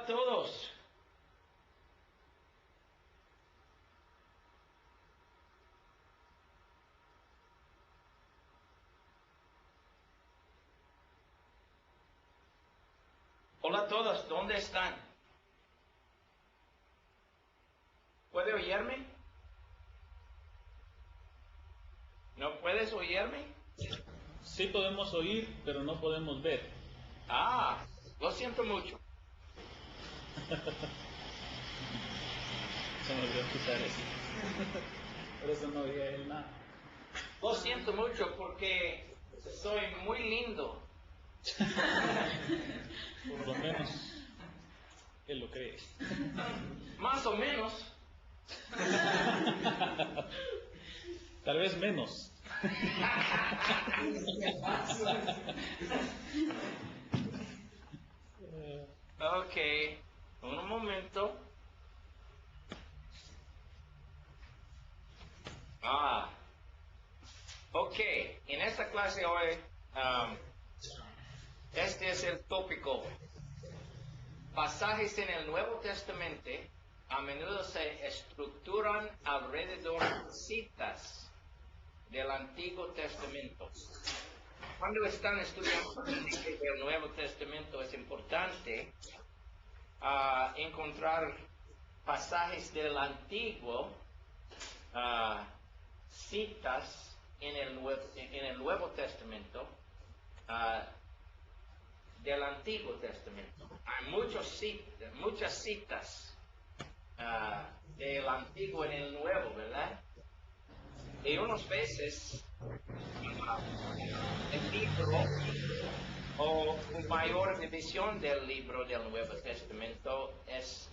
todos. Hola a todos, ¿dónde están? ¿Puede oírme? ¿No puedes oírme? Sí podemos oír, pero no podemos ver. Ah, lo siento mucho. Se me olvidó quitar eso. Por eso no oía él nada. Lo siento mucho porque soy muy lindo. Por lo menos él lo cree. Más o menos. Tal vez menos. Ok, un momento. Ok, en esta clase hoy, este es el tópico. Pasajes en el Nuevo Testamento a menudo se estructuran alrededor de citas del Antiguo Testamento. Cuando están estudiando el Nuevo Testamento es importante encontrar pasajes del Antiguo, citas en el Nuevo Testamento del Antiguo Testamento. Hay muchas citas del Antiguo en el Nuevo, ¿verdad? Y unas veces el libro o una mayor división del libro del Nuevo Testamento es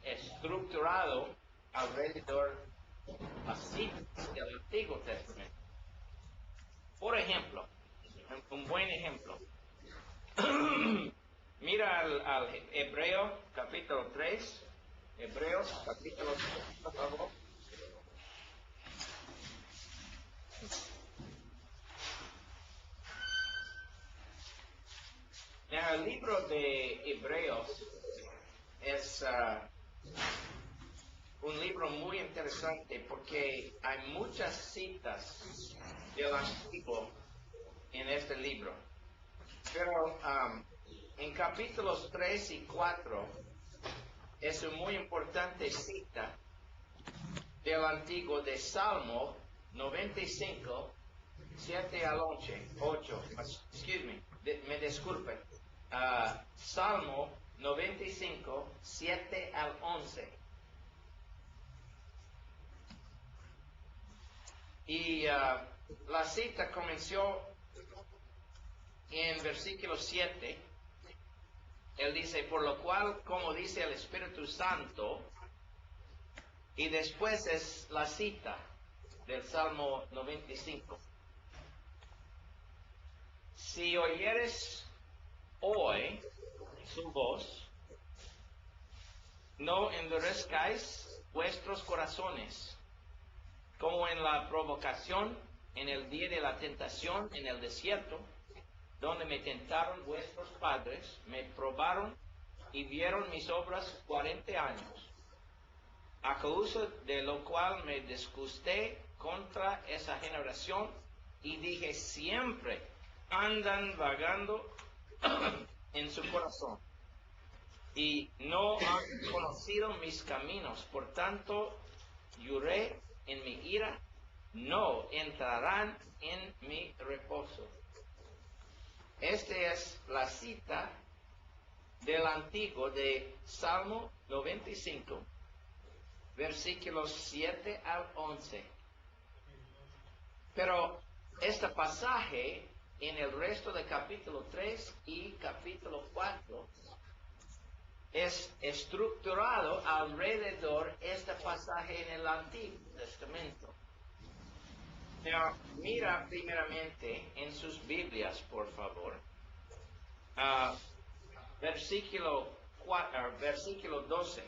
estructurado alrededor de citas del Antiguo Testamento. Por ejemplo, un buen ejemplo. Mira al Hebreo capítulo 3. Hebreos capítulo 3, por favor. El libro de Hebreos es un libro muy interesante porque hay muchas citas del Antiguo en este libro. Pero en capítulos 3 y 4 es una muy importante cita del Antiguo de Salmo 95, 7 al 8. Me disculpe. Salmo 95, 7 al 11. Y la cita comenzó en versículo 7. Él dice, por lo cual, como dice el Espíritu Santo, y después es la cita del Salmo 95. Si oyeres hoy su voz, no endurezcáis vuestros corazones, como en la provocación, en el día de la tentación en el desierto, donde me tentaron vuestros padres, me probaron y vieron mis obras 40 años, a causa de lo cual me disgusté contra esa generación y dije, siempre andan vagando en su corazón y no han conocido mis caminos. Por tanto, juré en mi ira, no entrarán en mi reposo. Esta es la cita del Antiguo de Salmo 95, versículos 7 al 11. Pero este pasaje en el resto de capítulo 3 y capítulo 4 es estructurado alrededor de este pasaje en el Antiguo Testamento. Now, mira primeramente en sus Biblias, por favor, versículo 12.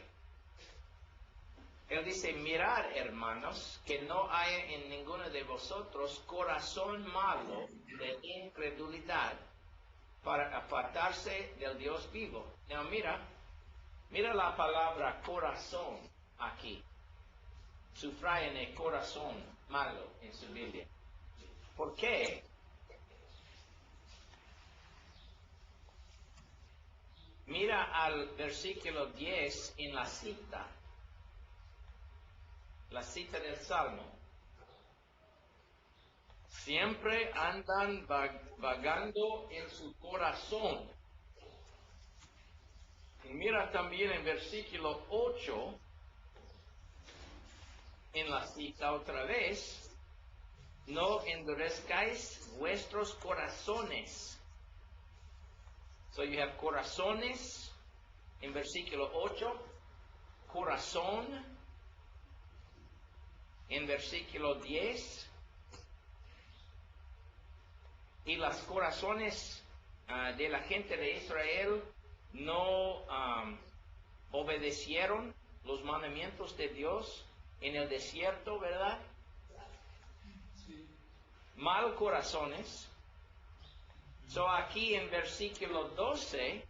Él dice, mirad, hermanos, que no haya en ninguno de vosotros corazón malo de incredulidad para apartarse del Dios vivo. Now, mira, Mira la palabra corazón aquí. Subrayen el corazón malo en su Biblia. ¿Por qué? Mira al versículo 10 en la cita del Salmo. Siempre andan vagando en su corazón. Y mira también en versículo 8, en la cita otra vez, no endurezcáis vuestros corazones. So you have corazones en versículo 8, corazón en versículo 10, y los corazones de la gente de Israel no obedecieron los mandamientos de Dios en el desierto, ¿verdad? Sí. Mal corazones. So aquí en versículo 12,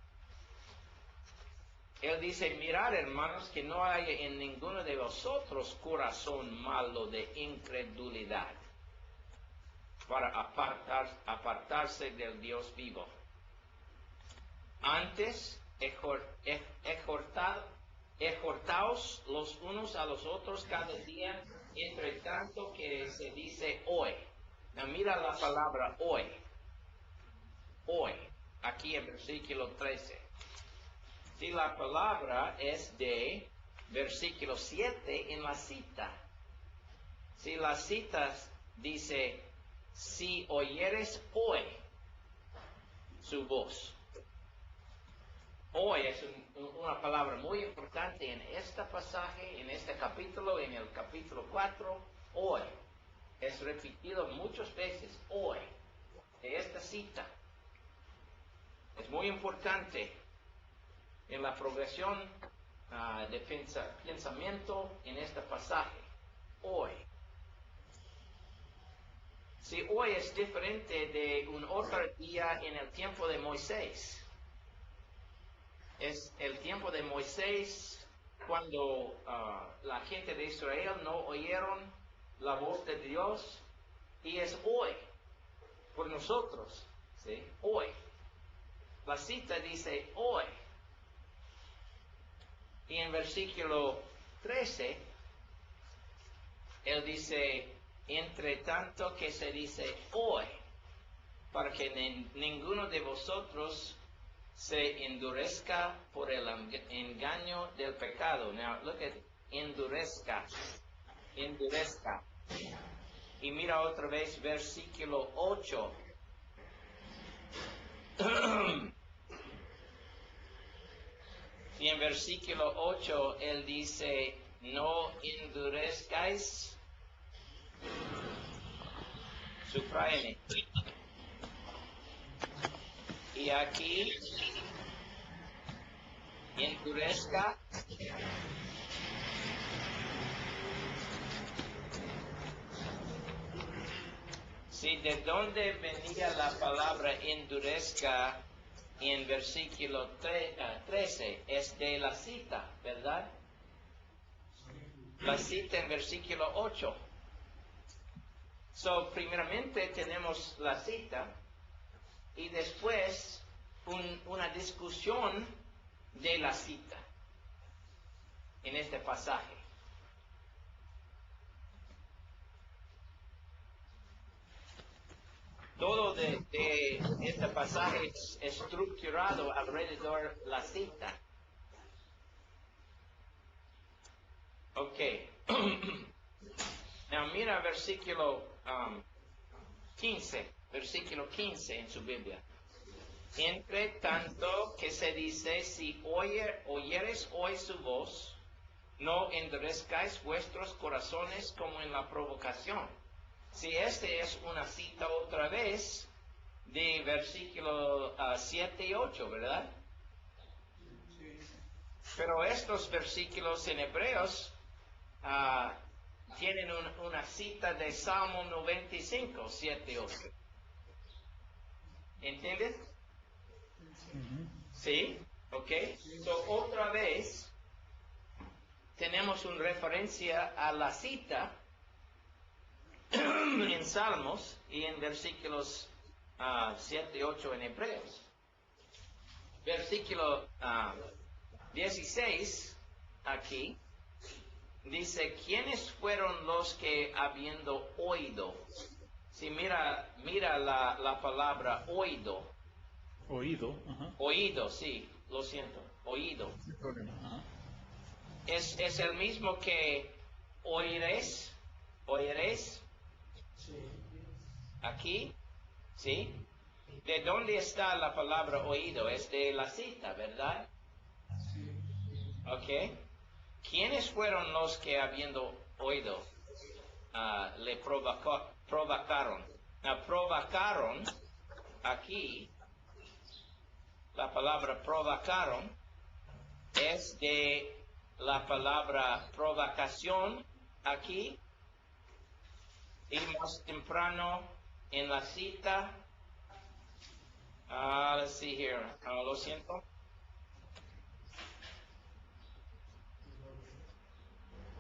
él dice, mirad hermanos, que no haya en ninguno de vosotros corazón malo de incredulidad, para apartarse del Dios vivo. Antes, exhortaos los unos a los otros cada día, entre tanto que se dice hoy. Now, mira la palabra hoy. Hoy, aquí en versículo 13. Si la palabra es de versículo 7 en la cita. Si la cita dice, si oyeres hoy su voz. Hoy es una palabra muy importante en este pasaje, en este capítulo, en el capítulo 4. Hoy es repetido muchas veces, hoy, de esta cita. Es muy importante en la progresión de pensamiento en este pasaje. Hoy. Si hoy es diferente de un otro día en el tiempo de Moisés. Es el tiempo de Moisés cuando la gente de Israel no oyeron la voz de Dios, y es hoy por nosotros, ¿sí? Hoy. La cita dice hoy. Y en versículo 13, él dice, entre tanto que se dice hoy, para que ninguno de vosotros se endurezca por el engaño del pecado. Now, look at endurezca. Endurezca. Y mira otra vez versículo 8. Y en versículo 8 él dice, no endurezcáis. Subrayen. Y aquí, endurezca. Sí, ¿de dónde venía la palabra endurezca en versículo 13? Es de la cita, ¿verdad? La cita en versículo 8. So, primeramente tenemos la cita y después una discusión de la cita en este pasaje. Todo de este pasaje es estructurado alrededor de la cita. Ok. Now mira versículo 15. Versículo 15 en su Biblia. Entre tanto que se dice, si oyeres hoy su voz, no endurezcáis vuestros corazones como en la provocación. Si este es una cita otra vez de versículo 7 y 8, ¿verdad? Sí. Pero estos versículos en hebreos tienen una cita de Salmo 95, 7 y 8. ¿Entiendes? ¿Sí? ¿Ok? So, otra vez tenemos una referencia a la cita en Salmos y en versículos 7 y 8 en Hebreos. Versículo 16 aquí dice, ¿quiénes fueron los que habiendo oído? Si mira la palabra oído. Oído. Ajá. Oído, sí, lo siento, oído. Sin problema. Ajá. Es el mismo que oiréis, aquí, ¿sí? ¿De dónde está la palabra oído? Es de la cita, ¿verdad? ¿Ok? ¿Quiénes fueron los que habiendo oído le provocaron? Provocaron, aquí, la palabra provocaron es de la palabra provocación aquí, y más temprano en la cita, let's see here, lo siento.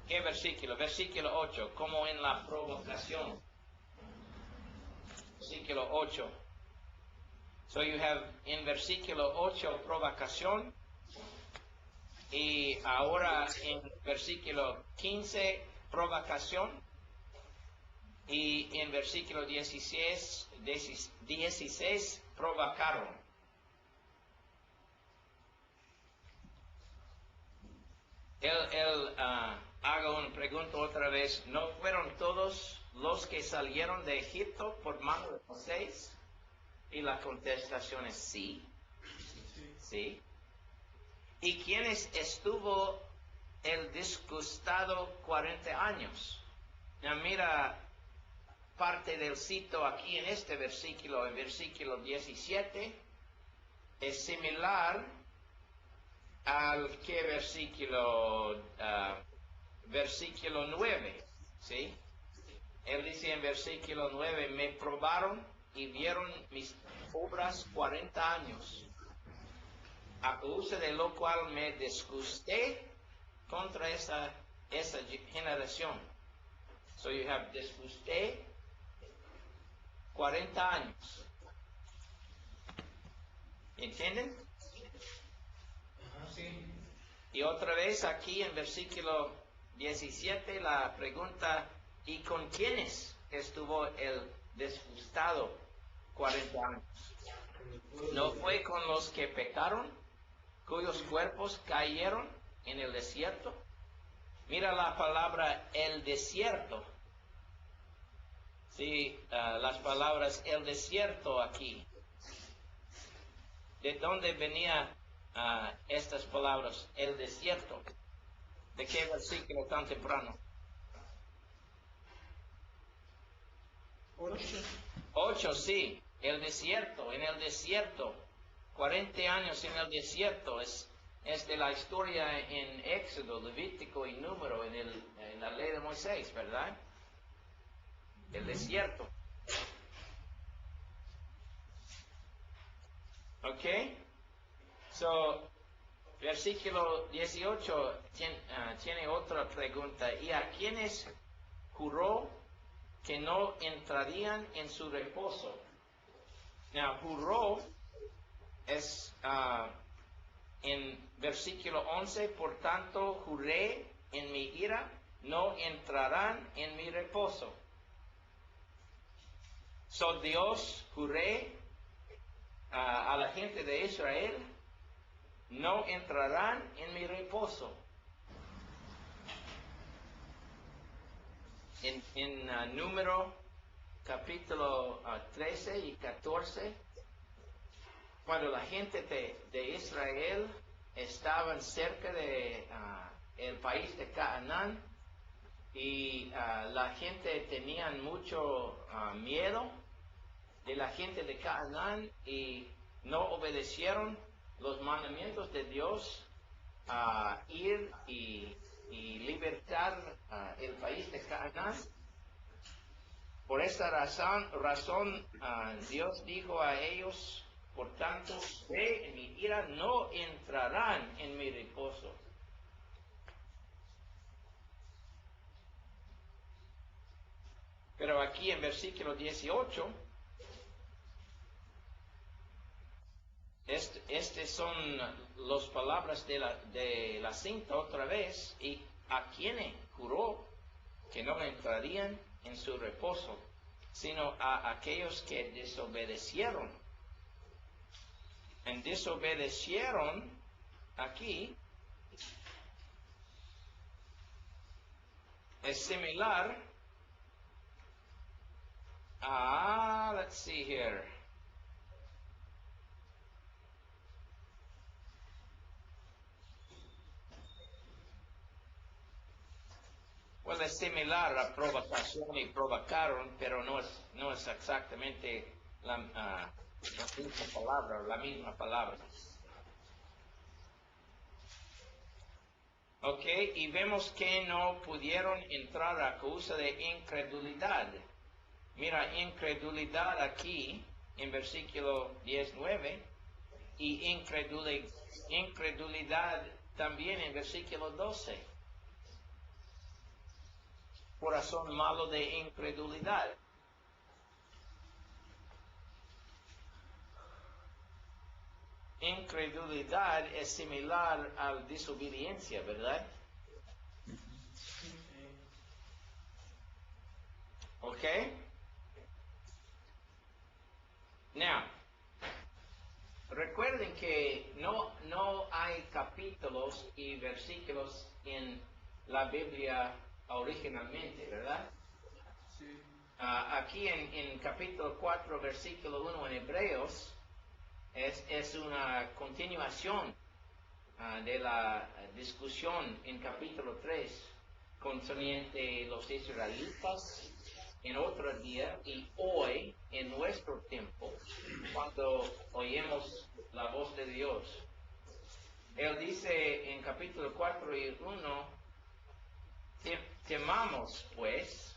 ¿Qué versículo? Versículo 8, como en la provocación. Versículo 8. So you have en versículo 8 provocación, y ahora en versículo 15 provocación, y en versículo 16 provocaron. Él haga una pregunta otra vez. ¿No fueron todos los que salieron de Egipto por mano de Moisés? Y la contestación es sí. Sí. ¿Y quiénes estuvo el disgustado 40 años? Ya mira parte del cito aquí en este versículo, en versículo 17, es similar al que versículo 9, ¿sí? Él dice en versículo 9, me probaron y vieron mis obras 40 años, a causa de lo cual me disgusté contra esa generación. So you have disgusté 40 años. ¿Entienden? Sí. Y otra vez aquí en versículo 17 la pregunta, ¿y con quiénes estuvo el disgustado 40 años? ¿No fue con los que pecaron, cuyos cuerpos cayeron en el desierto? Mira la palabra el desierto. Sí, las palabras el desierto aquí. ¿De dónde venían estas palabras? El desierto. ¿De qué versículo tan temprano? 8, sí. El desierto, en el desierto. 40 años en el desierto. Es de la historia en Éxodo, Levítico y Número, en la ley de Moisés, ¿verdad? El desierto. ¿Ok? So, versículo 18 tiene otra pregunta. ¿Y a quienes juró que no entrarían en su reposo? Now, juró es en versículo 11, por tanto juré en mi ira, no entrarán en mi reposo. So Dios juré a la gente de Israel, no entrarán en mi reposo. En Número capítulo 13 y 14, cuando la gente de Israel estaban cerca de el país de Canaán, y la gente tenía mucho miedo de la gente de Canaán y no obedecieron los mandamientos de Dios a ir y libertar el país de Canaán. Por esta razón Dios dijo a ellos Por tanto, en mi ira no entrarán en mi reposo. Pero aquí en versículo 18, estas son las palabras de la cinta otra vez, y a quienes juró que no entrarían en su reposo, sino a aquellos que desobedecieron. En desobedecieron aquí es similar a, let's see here. Well, es similar a provocación y provocaron, pero no es exactamente la misma palabra, la misma palabra. Ok, y vemos que no pudieron entrar a causa de incredulidad. Mira, incredulidad aquí en versículo 19 y incredulidad también en versículo 12. Corazón malo de incredulidad. Incredulidad es similar a desobediencia, ¿verdad? ¿Ok? Now, recuerden que no hay capítulos y versículos en la Biblia originalmente, ¿verdad? Sí. Aquí en capítulo 4, versículo 1 en Hebreos, es una continuación de la discusión en capítulo 3 concerniente los israelitas en otro día y hoy en nuestro tiempo cuando oímos la voz de Dios. Él dice en capítulo 4 y 1, temamos pues,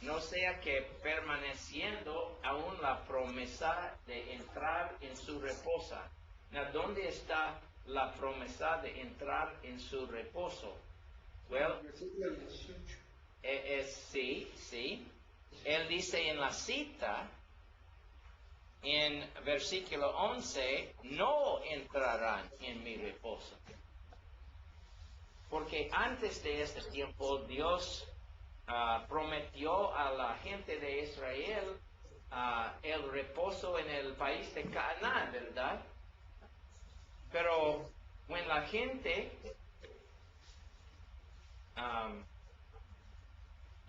no sea que permaneciendo aún la promesa de entrar en su reposo. ¿Dónde está la promesa de entrar en su reposo? Well, Versículo 18. sí. Él dice en la cita, en versículo 11, no entrarán en mi reposo. Porque antes de este tiempo Dios prometió a la gente de Israel el reposo en el país de Canaán, ¿verdad? Pero cuando la gente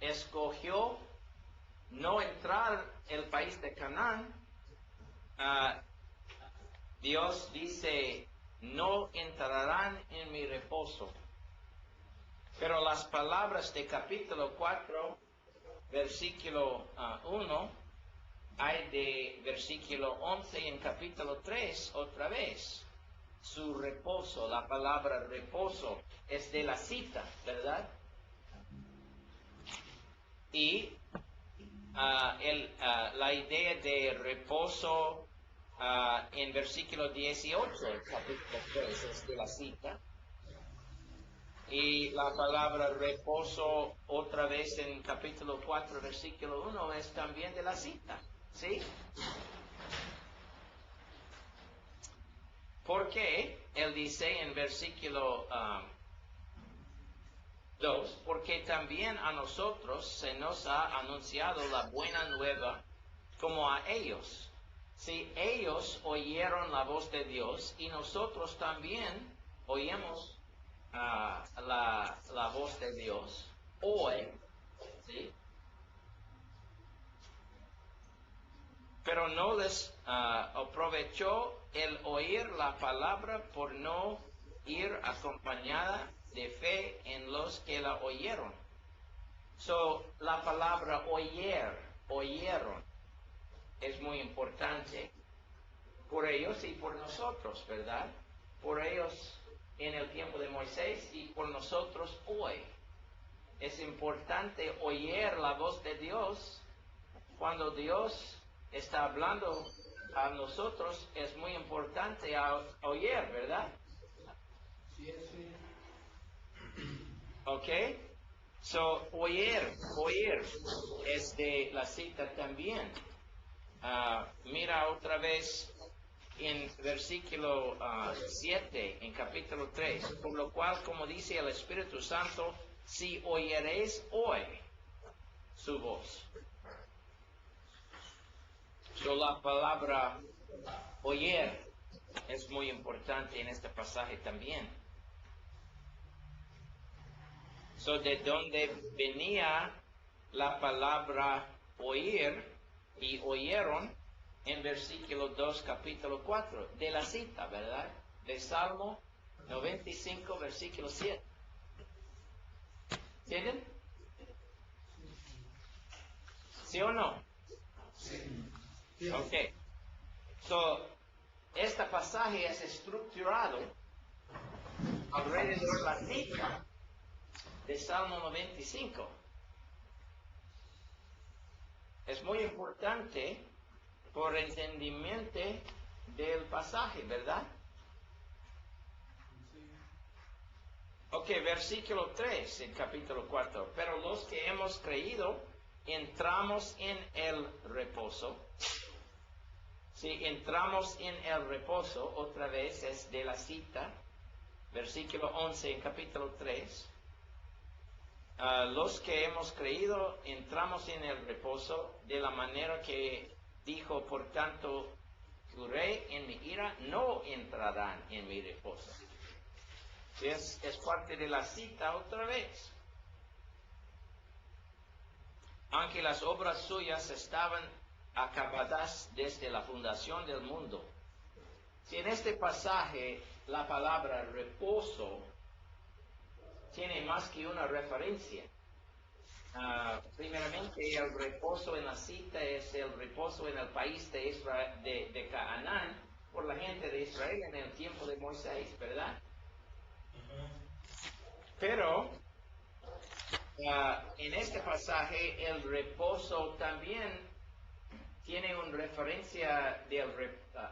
escogió no entrar el país de Canaán, Dios dice, no entrarán en mi reposo. Pero las palabras de capítulo 4, versículo 1, hay de versículo 11 en capítulo 3 otra vez. Su reposo, la palabra reposo es de la cita, ¿verdad? Y la idea de reposo en versículo 18, capítulo 3, es de la cita. Y la palabra reposo otra vez en capítulo 4, versículo 1 es también de la cita. ¿Sí? Porque él dice en versículo 2, porque también a nosotros se nos ha anunciado la buena nueva como a ellos. Si ellos oyeron la voz de Dios y nosotros también oímos la voz de Dios hoy, ¿sí? Pero no les aprovechó el oír la palabra por no ir acompañada de fe en los que la oyeron. So, la palabra oyeron, es muy importante por ellos y por nosotros, ¿verdad? Por ellos en el tiempo de Moisés y por nosotros hoy. Es importante oír la voz de Dios cuando Dios está hablando a nosotros es muy importante oír, ¿verdad? ¿Ok? So, oír es de la cita también. Mira otra vez en versículo 7, en capítulo 3, por lo cual, como dice el Espíritu Santo, si oyereis hoy su voz. So, la palabra oír es muy importante en este pasaje también. So, de donde venía la palabra oír y oyeron en versículo 2, capítulo 4, de la cita, ¿verdad? De Salmo 95, versículo 7. ¿Entienden? ¿Sí o no? Sí. Ok. So, este pasaje es estructurado alrededor de la cita de Salmo 95. Es muy importante por entendimiento del pasaje, ¿verdad? Ok, versículo 3 en capítulo 4. Pero los que hemos creído, entramos en el reposo. Si entramos en el reposo, otra vez es de la cita, versículo 11 en capítulo 3. Los que hemos creído, entramos en el reposo de la manera que dijo, por tanto, juré en mi ira, no entrarán en mi reposo. Es parte de la cita otra vez. Aunque las obras suyas estaban acabadas desde la fundación del mundo. Si en este pasaje la palabra reposo tiene más que una referencia. Primeramente, el reposo en la cita es el reposo en el país de Israel, de Canaán, por la gente de Israel en el tiempo de Moisés, ¿verdad? Pero en este pasaje el reposo también tiene una referencia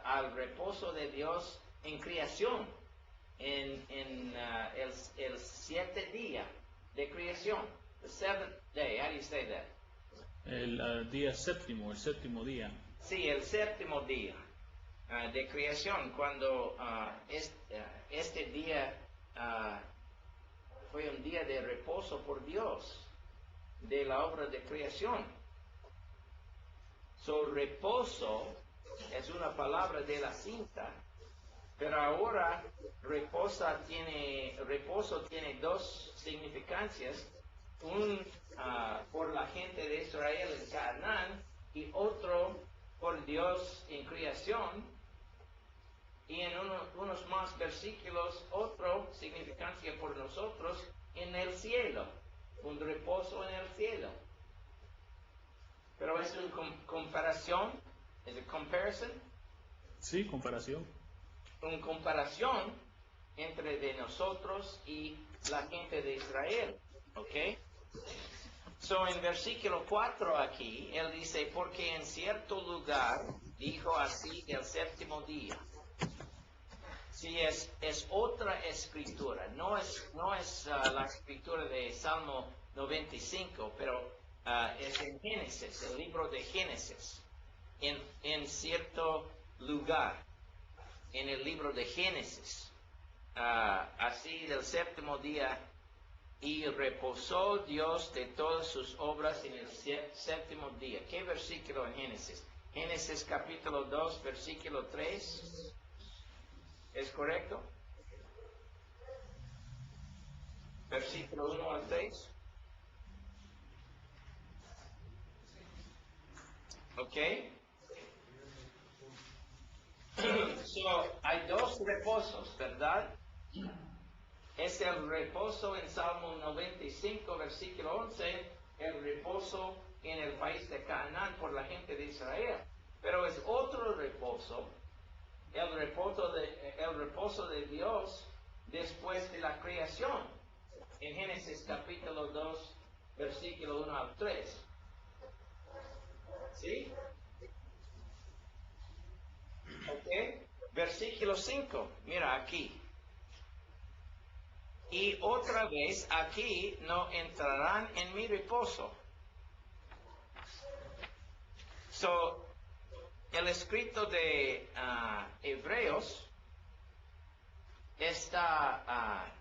al reposo de Dios en creación, en el 7 día de creación. The seventh day, how do you say that? El día séptimo, el séptimo día. Sí, el séptimo día de creación, cuando este día fue un día de reposo por Dios, de la obra de creación. So, reposo es una palabra de la cinta, pero ahora reposo tiene dos significancias. Por la gente de Israel en Canaán y otro por Dios en creación, y en unos más versículos otro significancia por nosotros en el cielo, un reposo en el cielo. Pero es una comparación, es a comparison. Sí, comparación. Una comparación entre de nosotros y la gente de Israel, ¿ok? So, en versículo 4 aquí, él dice, porque en cierto lugar dijo así el séptimo día. Sí, es otra escritura, no es la escritura de Salmo 95, pero es en Génesis, el libro de Génesis, en cierto lugar, en el libro de Génesis, así del séptimo día. Y reposó Dios de todas sus obras en el séptimo día. ¿Qué versículo en Génesis? Génesis capítulo 2, versículo 3. ¿Es correcto? Versículo 1 al 3. ¿Ok? So, hay dos reposos, ¿verdad? Es el reposo en Salmo 95, versículo 11, el reposo en el país de Canaán por la gente de Israel. Pero es otro reposo, el reposo de Dios después de la creación, en Génesis capítulo 2, versículo 1 al 3. ¿Sí? Versículo 5, mira aquí. Y otra vez aquí no entrarán en mi reposo. So, el escrito de Hebreos está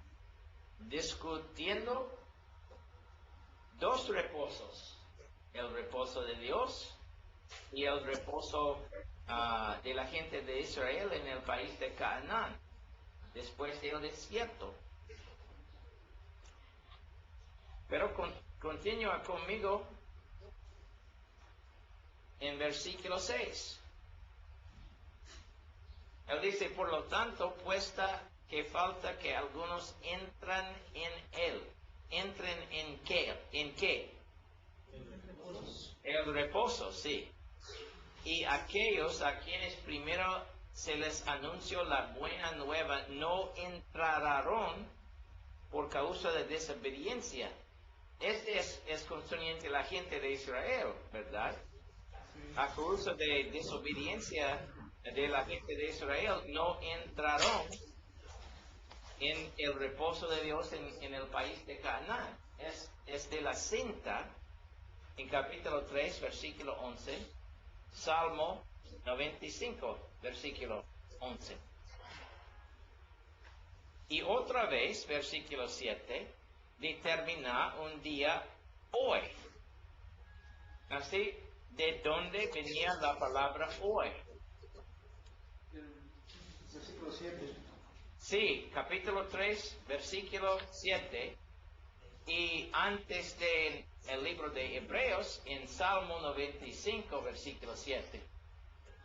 discutiendo dos reposos, el reposo de Dios y el reposo de la gente de Israel en el país de Canaán, después del desierto. Pero continúa conmigo en versículo 6. Él dice, por lo tanto, puesta que falta que algunos entran en él. ¿Entren en qué? ¿En qué? El reposo, sí. Y aquellos a quienes primero se les anunció la buena nueva no entrarán por causa de desobediencia. Este es concerniente a la gente de Israel, ¿verdad? A causa de desobediencia de la gente de Israel no entraron en el reposo de Dios en el país de Canaán. Es de la cinta, en capítulo 3, versículo 11, Salmo 95, versículo 11. Y otra vez, versículo 7, determina un día hoy. Así, ¿de dónde venía la palabra hoy? Versículo 7. Sí, capítulo 3, versículo 7. Y antes del libro de Hebreos, en Salmo 95, versículo 7.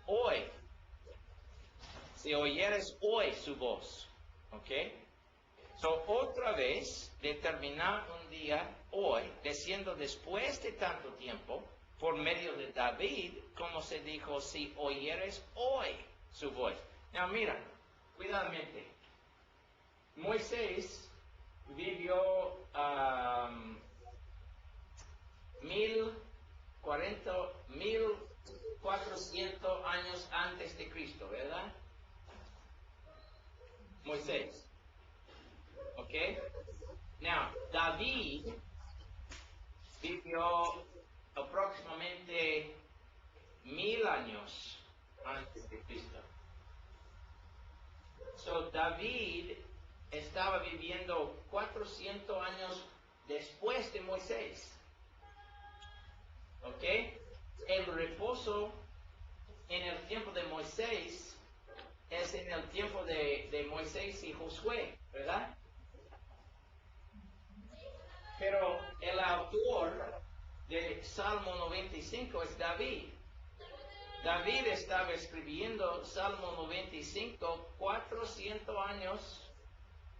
Hoy, si oyeres hoy su voz. ¿Ok? So, otra vez, determinar un día hoy, diciendo después de tanto tiempo, por medio de David, como se dijo, si oyeres hoy su voz. Now, mira, cuidadamente. Moisés vivió 1400 años antes de Cristo, ¿verdad? Moisés. ¿Ok? Now, David vivió aproximadamente 1000 años antes de Cristo. So, David estaba viviendo 400 años después de Moisés. ¿Ok? El reposo en el tiempo de Moisés es en el tiempo de Moisés y Josué, ¿verdad? Pero el autor de Salmo 95 es David. David estaba escribiendo Salmo 95 400 años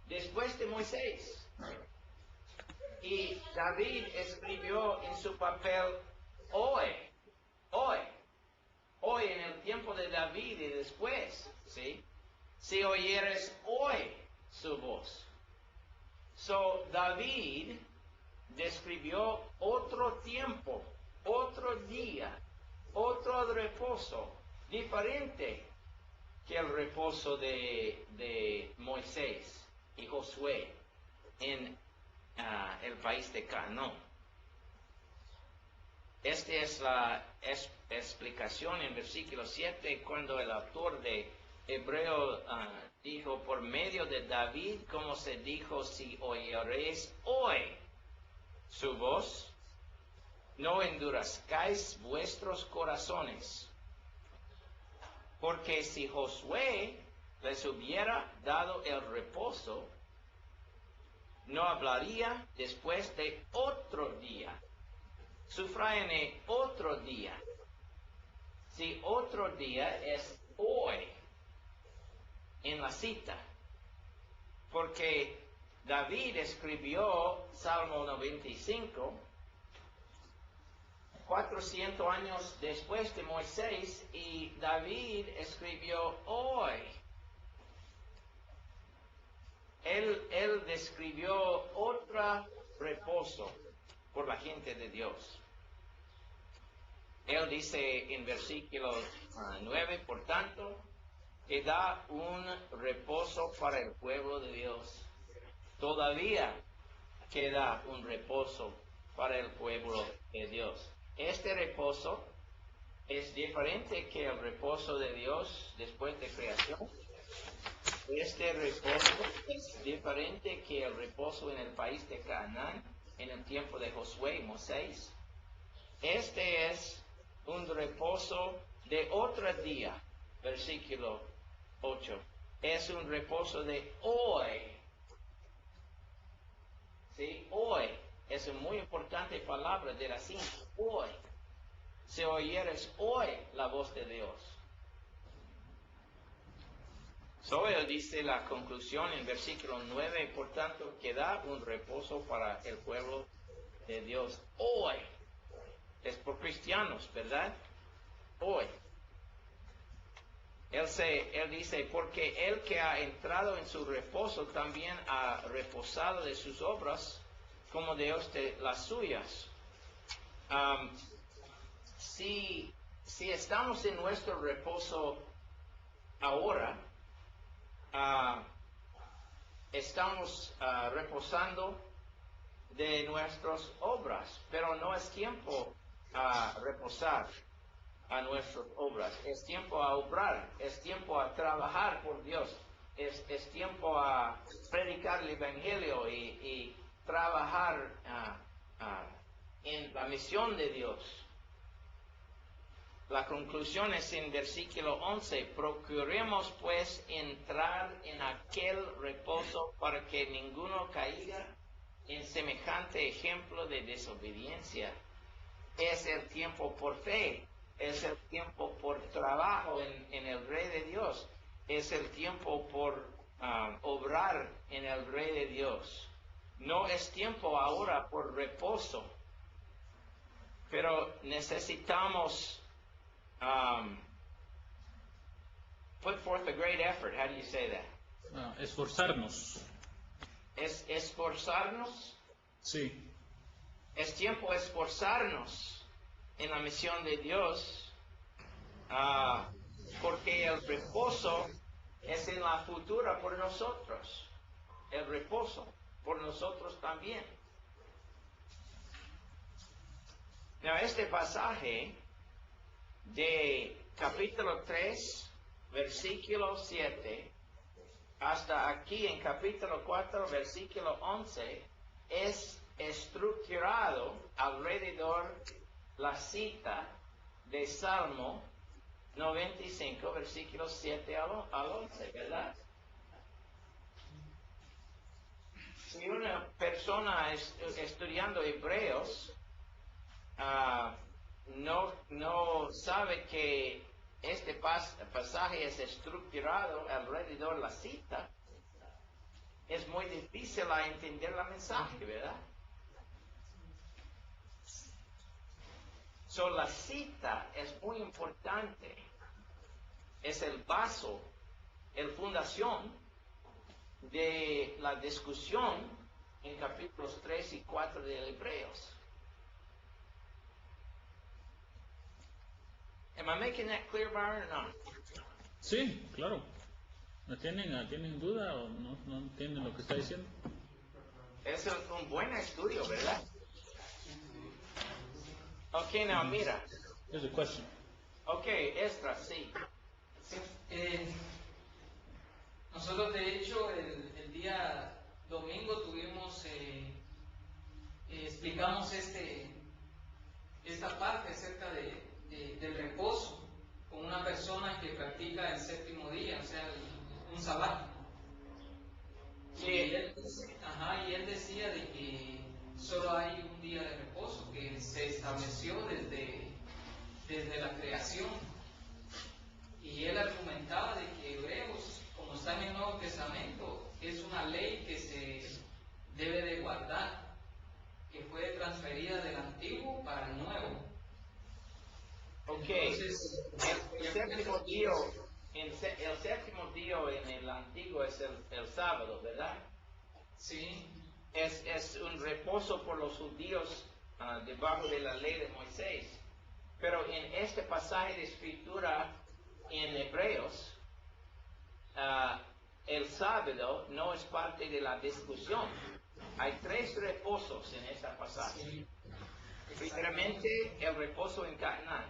después de Moisés. Y David escribió en su papel hoy en el tiempo de David y después, ¿sí? Si oyeres hoy su voz. So, David describió otro tiempo, otro día, otro reposo, diferente que el reposo de Moisés y Josué en el país de Canaán. Esta es la explicación en versículo 7, cuando el autor de Hebreo dijo, por medio de David, como se dijo, si oyeréis hoy su voz, no endurezcáis vuestros corazones. Porque si Josué les hubiera dado el reposo, no hablaría después de otro día. Sufrayan otro día. Si otro día es hoy, en la cita. Porque David escribió Salmo 95 400 años después de Moisés, y David escribió hoy. Él describió otro reposo por la gente de Dios. Él dice en versículo 9, por tanto, que da un reposo para el pueblo de Dios. Todavía queda un reposo para el pueblo de Dios. Este reposo es diferente que el reposo de Dios después de creación. Este reposo es diferente que el reposo en el país de Canaán en el tiempo de Josué y Moisés. Este es un reposo de otro día, versículo 8. Es un reposo de hoy. ¿Sí? Hoy es una muy importante palabra de la ciencia. Hoy. Si oyeres hoy la voz de Dios. Él dice la conclusión en versículo 9, por tanto, que da un reposo para el pueblo de Dios. Hoy. Es por cristianos, ¿verdad? Hoy. Él dice, porque el que ha entrado en su reposo también ha reposado de sus obras, como Dios de las suyas. Si estamos en nuestro reposo ahora, estamos reposando de nuestras obras, pero no es tiempo a reposar a nuestras obras, es tiempo a obrar, es tiempo a trabajar por Dios, es tiempo a predicar el Evangelio y trabajar en la misión de Dios. La conclusión es en versículo 11, procuremos pues entrar en aquel reposo para que ninguno caiga en semejante ejemplo de desobediencia. Es el tiempo por fe, es el tiempo por trabajo en el Rey de Dios, es el tiempo por obrar en el Rey de Dios. No es tiempo ahora por reposo, pero necesitamos put forth a great effort. How do you say that? Esforzarnos. ¿Es esforzarnos? Sí. Es tiempo esforzarnos en la misión de Dios, porque el reposo es en la futura por nosotros. El reposo por nosotros también. Now, este pasaje de capítulo 3, versículo 7, hasta aquí en capítulo 4, versículo 11, es estructurado alrededor la cita de Salmo 95, versículos 7 al 11, ¿verdad? Si una persona estudiando Hebreos no sabe que este pasaje es estructurado alrededor de la cita, es muy difícil a entender el mensaje, ¿verdad? La cita es muy importante, es el paso, la fundación de la discusión en capítulos 3 y 4 de Hebreos. Am I making that clear, Byron, or not? Sí, claro. ¿No tienen duda o no entienden lo que está diciendo? Es un buen estudio, ¿verdad? Ok, now mira. There's a question. Ok, Esdras, sí. Nosotros de hecho el día domingo explicamos esta parte acerca del reposo con una persona que practica el séptimo día, o sea, un sabático. Sí. Y él decía de que solo hay un día de reposo que se estableció desde la creación. Y él argumentaba de que Hebreos, como está en el Nuevo Testamento, es una ley que se debe de guardar, que fue transferida del Antiguo para el Nuevo. Ok, Entonces, el séptimo día en el Antiguo es el sábado, ¿verdad? sí, Es un reposo por los judíos debajo de la ley de Moisés. Pero en este pasaje de escritura en Hebreos, el sábado no es parte de la discusión. Hay 3 reposos en esta pasaje. Sí. Primeramente, el reposo en Canaán.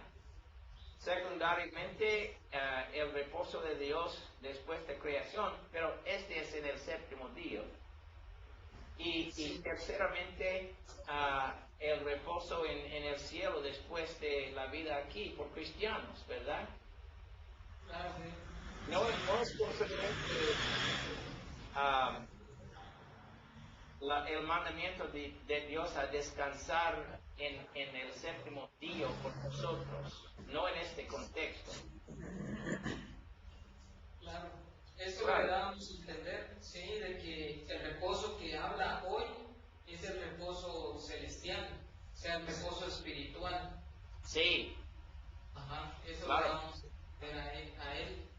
Secundariamente, el reposo de Dios después de creación, pero este es en el 7º día. Y terceramente, el reposo en el cielo después de la vida aquí por cristianos, ¿verdad? Claro, sí. No es concerniente el mandamiento de Dios a descansar en el 7º día por nosotros, no en este contexto. Claro. Esto Claro. le damos a entender, sí, de que el reposo que habla hoy es el reposo celestial, o sea, el reposo espiritual. Sí, Ajá, eso Claro. le damos a ver a él,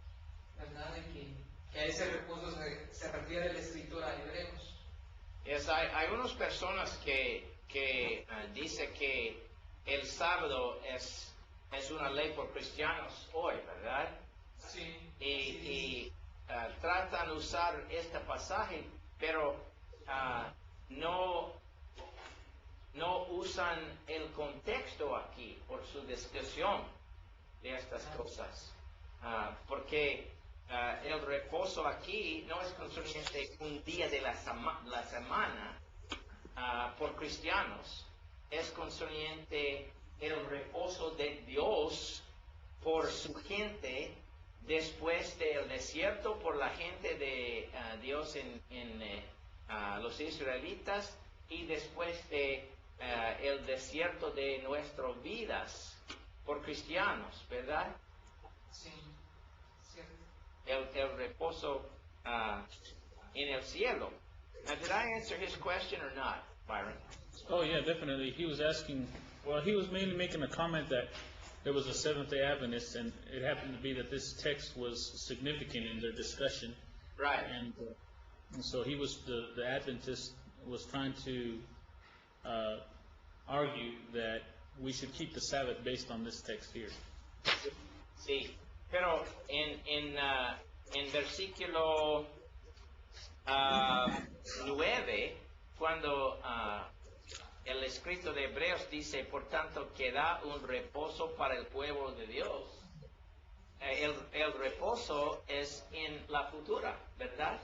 ¿verdad? De que a ese reposo se refiere la escritura a Hebreos. hay unas personas que dicen que el sábado es una ley por cristianos hoy, ¿verdad? Sí. Y tratan de usar este pasaje, pero no usan el contexto aquí por su discusión de estas cosas. Porque el reposo aquí no es concerniente un día de la semana por cristianos, es concerniente el reposo de Dios por su gente después del desierto, por la gente de Dios en los israelitas, y después de el desierto de nuestras vidas por cristianos, ¿verdad? Sí, cierto. El reposo en el cielo. Now, did I answer his question or not, Byron? Oh yeah, definitely. He was asking. Well, he was mainly making a comment that there was a Seventh-day Adventist, and it happened to be that this text was significant in their discussion, Right. and so he was the Adventist was trying to argue that we should keep the Sabbath based on this text here. Sí, pero en versículo 9, cuando el escrito de Hebreos dice, por tanto, que da un reposo para el pueblo de Dios. El reposo es en la futura, ¿verdad?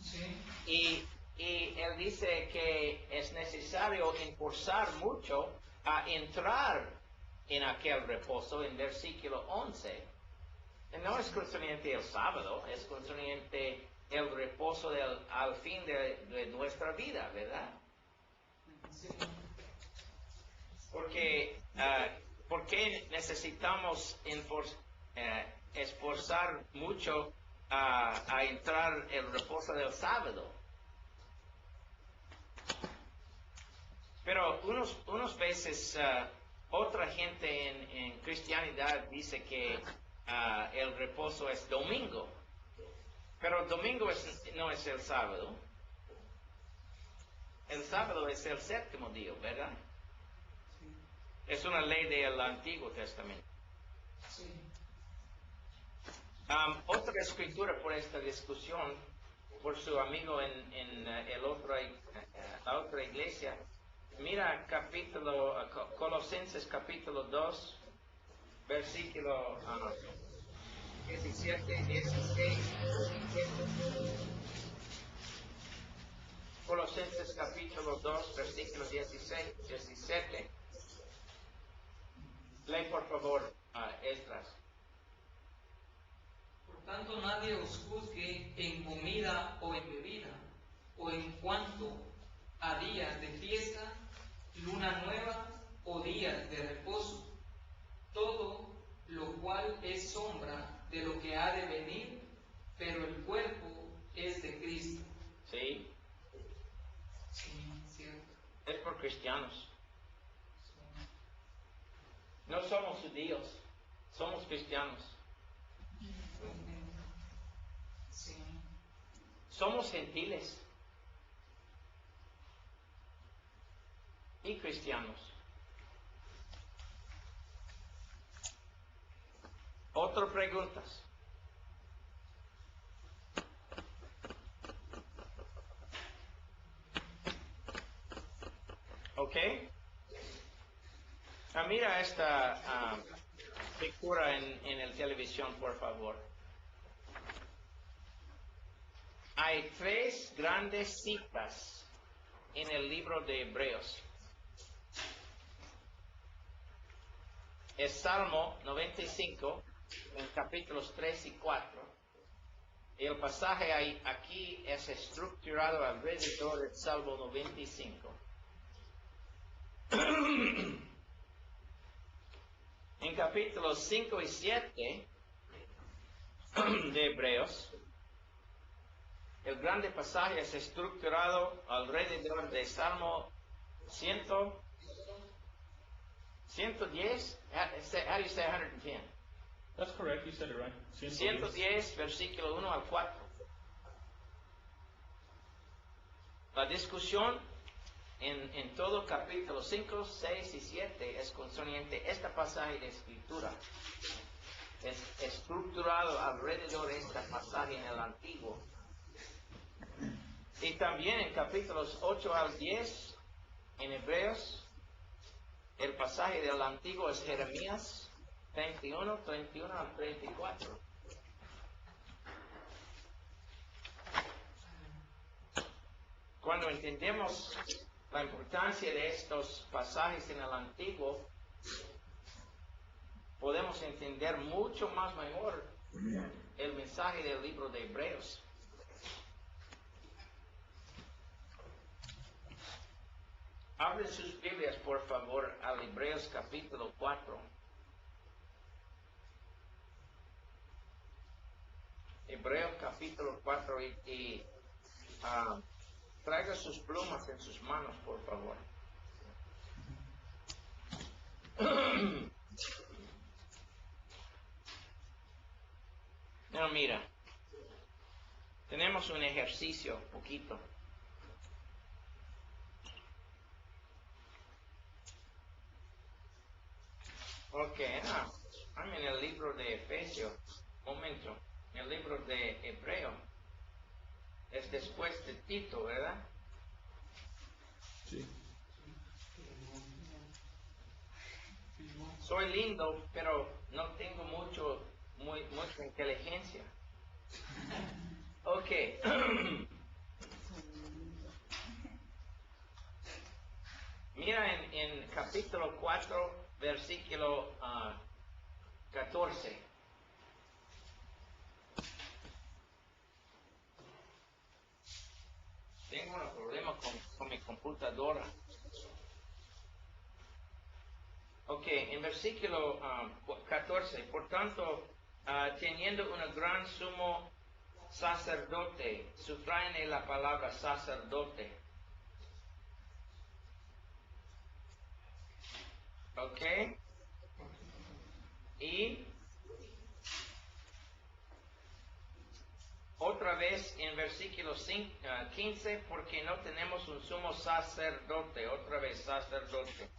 Sí. Y él dice que es necesario esforzar mucho a entrar en aquel reposo en versículo 11. No es concerniente el sábado, es concerniente el reposo al fin de nuestra vida, ¿verdad? Sí. Porque ¿por qué necesitamos esforzar mucho a entrar el reposo del sábado? Pero unas veces otra gente en cristianidad dice que el reposo es domingo, pero domingo no es el sábado. El sábado es el 7º día, ¿verdad? Sí. Es una ley del Antiguo Testamento. Sí. Otra escritura por esta discusión, por su amigo en la otra iglesia, mira Colosenses capítulo 2, versículo 17, 16, 17. Colosenses capítulo 2, versículo 16, 17. Lee por favor, Esdras. Por tanto, nadie os juzgue en comida o en bebida, o en cuanto a días de fiesta, luna nueva o días de reposo, todo lo cual es sombra de lo que ha de venir, pero el cuerpo es de Cristo. ¿Sí? Sí, cierto. Es por cristianos. Sí. No somos judíos, somos cristianos. Sí. Somos gentiles y cristianos. Otras preguntas. ¿Ok? Mira esta lectura en el televisión, por favor. Hay tres grandes citas en el libro de Hebreos. El Salmo 95, en capítulos 3 y 4. El pasaje aquí es estructurado alrededor del Salmo 95. En capítulos 5 y 7 de Hebreos, el grande pasaje es estructurado alrededor del Salmo 110. How do you say 110? That's correct, you said it right. 110, versículo 1 al 4. La discusión en todo capítulo 5, 6 y 7 es concerniente a este pasaje de escritura. Es estructurado alrededor de este pasaje en el Antiguo. Y también en capítulos 8 al 10, en Hebreos, el pasaje del Antiguo es Jeremías 21, 31 al 34. Cuando entendemos la importancia de estos pasajes en el Antiguo, podemos entender mucho más mejor el mensaje del libro de Hebreos. Abren sus Biblias, por favor, al Hebreos capítulo 4. Hebreos capítulo 4 y traiga sus plumas en sus manos, por favor. No, mira, tenemos un ejercicio poquito. Ok, I'm en el libro de Efesios. Momento, en el libro de Hebreo. Es después de Tito, ¿verdad? Sí. Soy lindo, pero no tengo mucha inteligencia. Ok. Mira en capítulo 4, versículo 14. Tengo un problema con mi computadora. Ok, en versículo 14, por tanto, teniendo un gran sumo sacerdote, subrayen la palabra sacerdote. Ok, y otra vez en versículo 15, porque no tenemos un sumo sacerdote, otra vez sacerdote.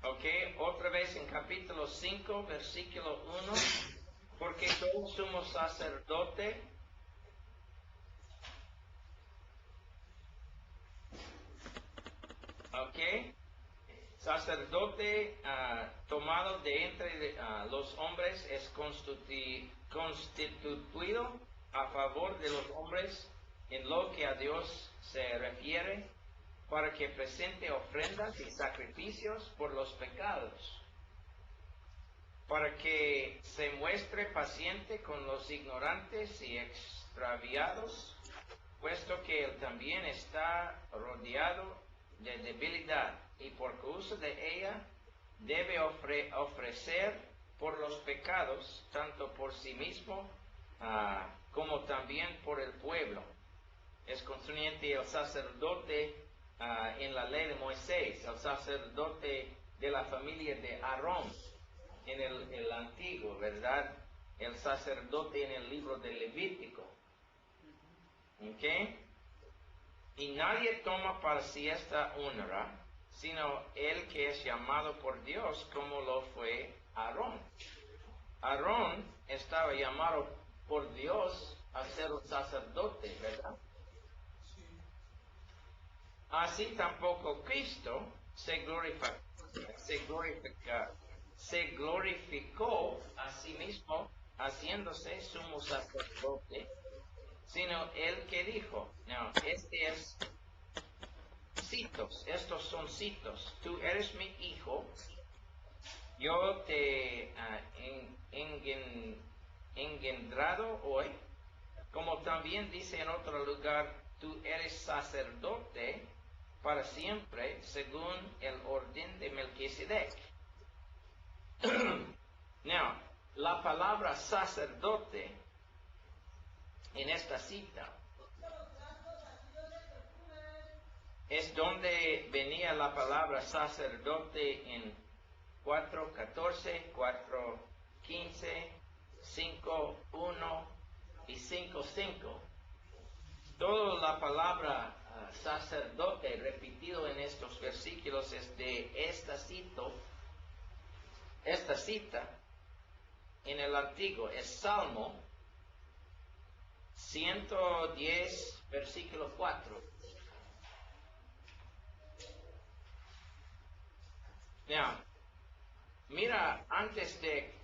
Ok, otra vez en capítulo 5, versículo 1, porque todo sumo sacerdote sacerdote tomado de entre los hombres es constituido a favor de los hombres en lo que a Dios se refiere, para que presente ofrendas y sacrificios por los pecados, para que se muestre paciente con los ignorantes y extraviados, puesto que él también está rodeado de debilidad, y por causa de ella debe ofrecer por los pecados, tanto por sí mismo como también por el pueblo. Es concerniente el sacerdote en la ley de Moisés, el sacerdote de la familia de Aarón en el antiguo, ¿verdad? El sacerdote en el libro de Levítico. ¿Ok? Y nadie toma para sí esta honra, sino el que es llamado por Dios, como lo fue Aarón. Aarón estaba llamado por Dios a ser un sacerdote, ¿verdad? Así tampoco Cristo se glorificó a sí mismo haciéndose sumo sacerdote, sino él que dijo, no, estos son citos, tú eres mi hijo, yo te he engendrado hoy, como también dice en otro lugar, tú eres sacerdote para siempre, según el orden de Melquisedec. Now, la palabra sacerdote en esta cita es donde venía la palabra sacerdote en 4:14, 4:15, 5:1 y 5:5. Toda la palabra sacerdote repetido en estos versículos es de esta cita en el Antiguo es Salmo 110, versículo 4. Now, mira, antes de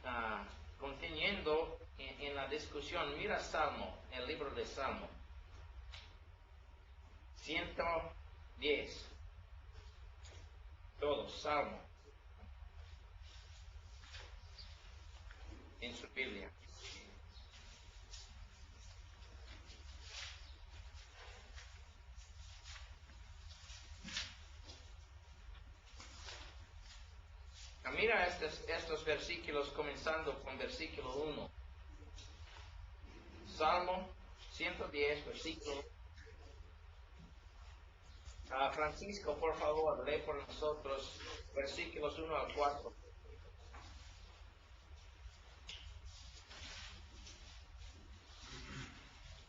continuando en la discusión, mira Salmo, el libro de Salmo 110, todos, Salmo, en su Biblia. Mira estos versículos comenzando con versículo 1. Salmo 110, versículo. Francisco, por favor, lee por nosotros versículos 1 al 4.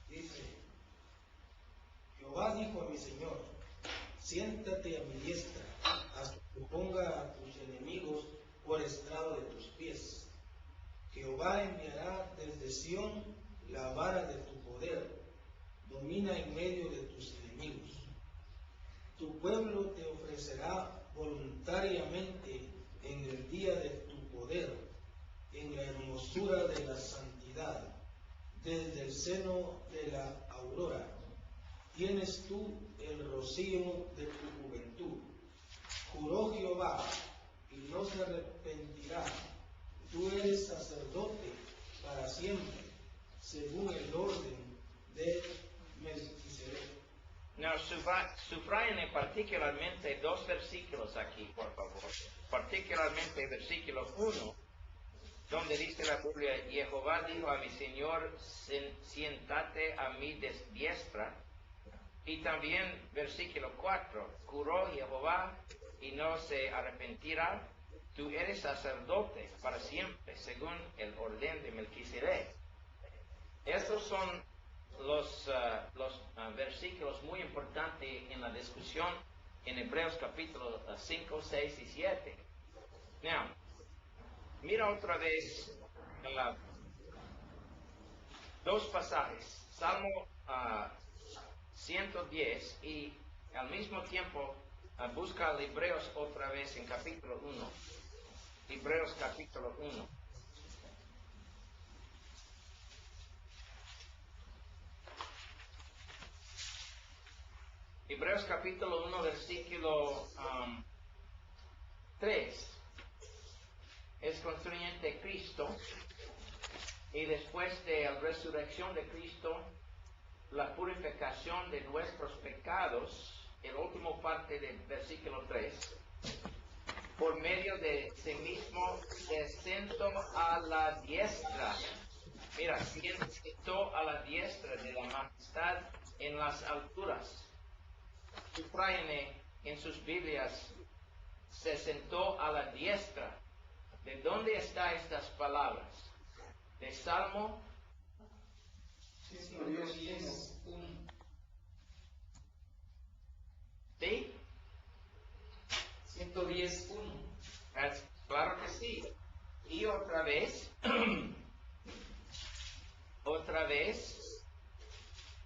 Dice, Jehová dijo a mi Señor, siéntate a mi diestra, hasta que ponga a tus enemigos por estrado de tus pies. Jehová enviará desde Sión la vara de tu poder, domina en medio de tus enemigos. Tu pueblo te ofrecerá voluntariamente en el día de tu poder, en la hermosura de la santidad, desde el seno de la aurora. Tienes tú el rocío de tu juventud. Juró Jehová y no se arrepentirá. Tú eres sacerdote para siempre, según el orden de Melquisedec. No, subrayen particularmente dos versículos aquí, por favor. Particularmente el versículo 1, donde dice la Biblia, Jehová dijo a mi Señor, siéntate a mi diestra. Y también versículo 4, juró Jehová y no se arrepentirá. Tú eres sacerdote para siempre, según el orden de Melquisedec. Estos son los versículos muy importantes en la discusión en Hebreos capítulo 5, 6 y 7. Now, mira otra vez dos pasajes, Salmo 110 y al mismo tiempo busca Hebreos otra vez en capítulo 1. Hebreos capítulo 1. Hebreos capítulo 1, versículo 3. Es concerniente a Cristo, y después de la resurrección de Cristo, la purificación de nuestros pecados, el último parte del versículo 3, por medio de sí mismo se sentó a la diestra. Mira, se sentó a la diestra de la majestad en las alturas. Subrayen en sus Biblias, se sentó a la diestra. ¿De dónde están estas palabras? De Salmo 110, 1. ¿Sí? 110, 1. Claro que sí. Y otra vez,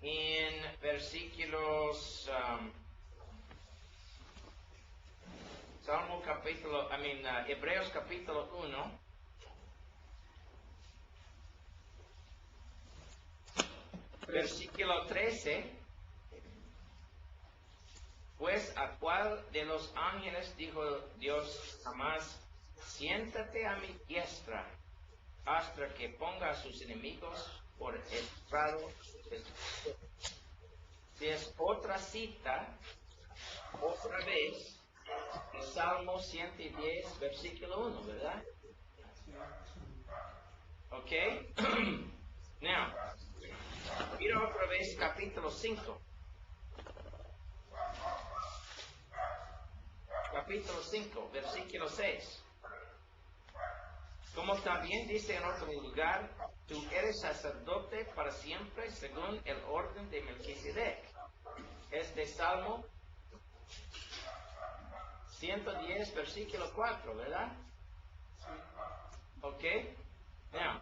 en versículos, Hebreos capítulo 1, versículo 13, pues a cuál de los ángeles dijo Dios jamás, siéntate a mi diestra hasta que ponga a sus enemigos por estrado de sus pies. Si es otra cita, otra vez, el Salmo 110, versículo 1, ¿verdad? Ok. Now, mira otra vez capítulo 5. Capítulo 5, versículo 6. Como también dice en otro lugar, tú eres sacerdote para siempre según el orden de Melquisedec. Es de Salmo 110, versículo 4, ¿verdad? Ok. Now,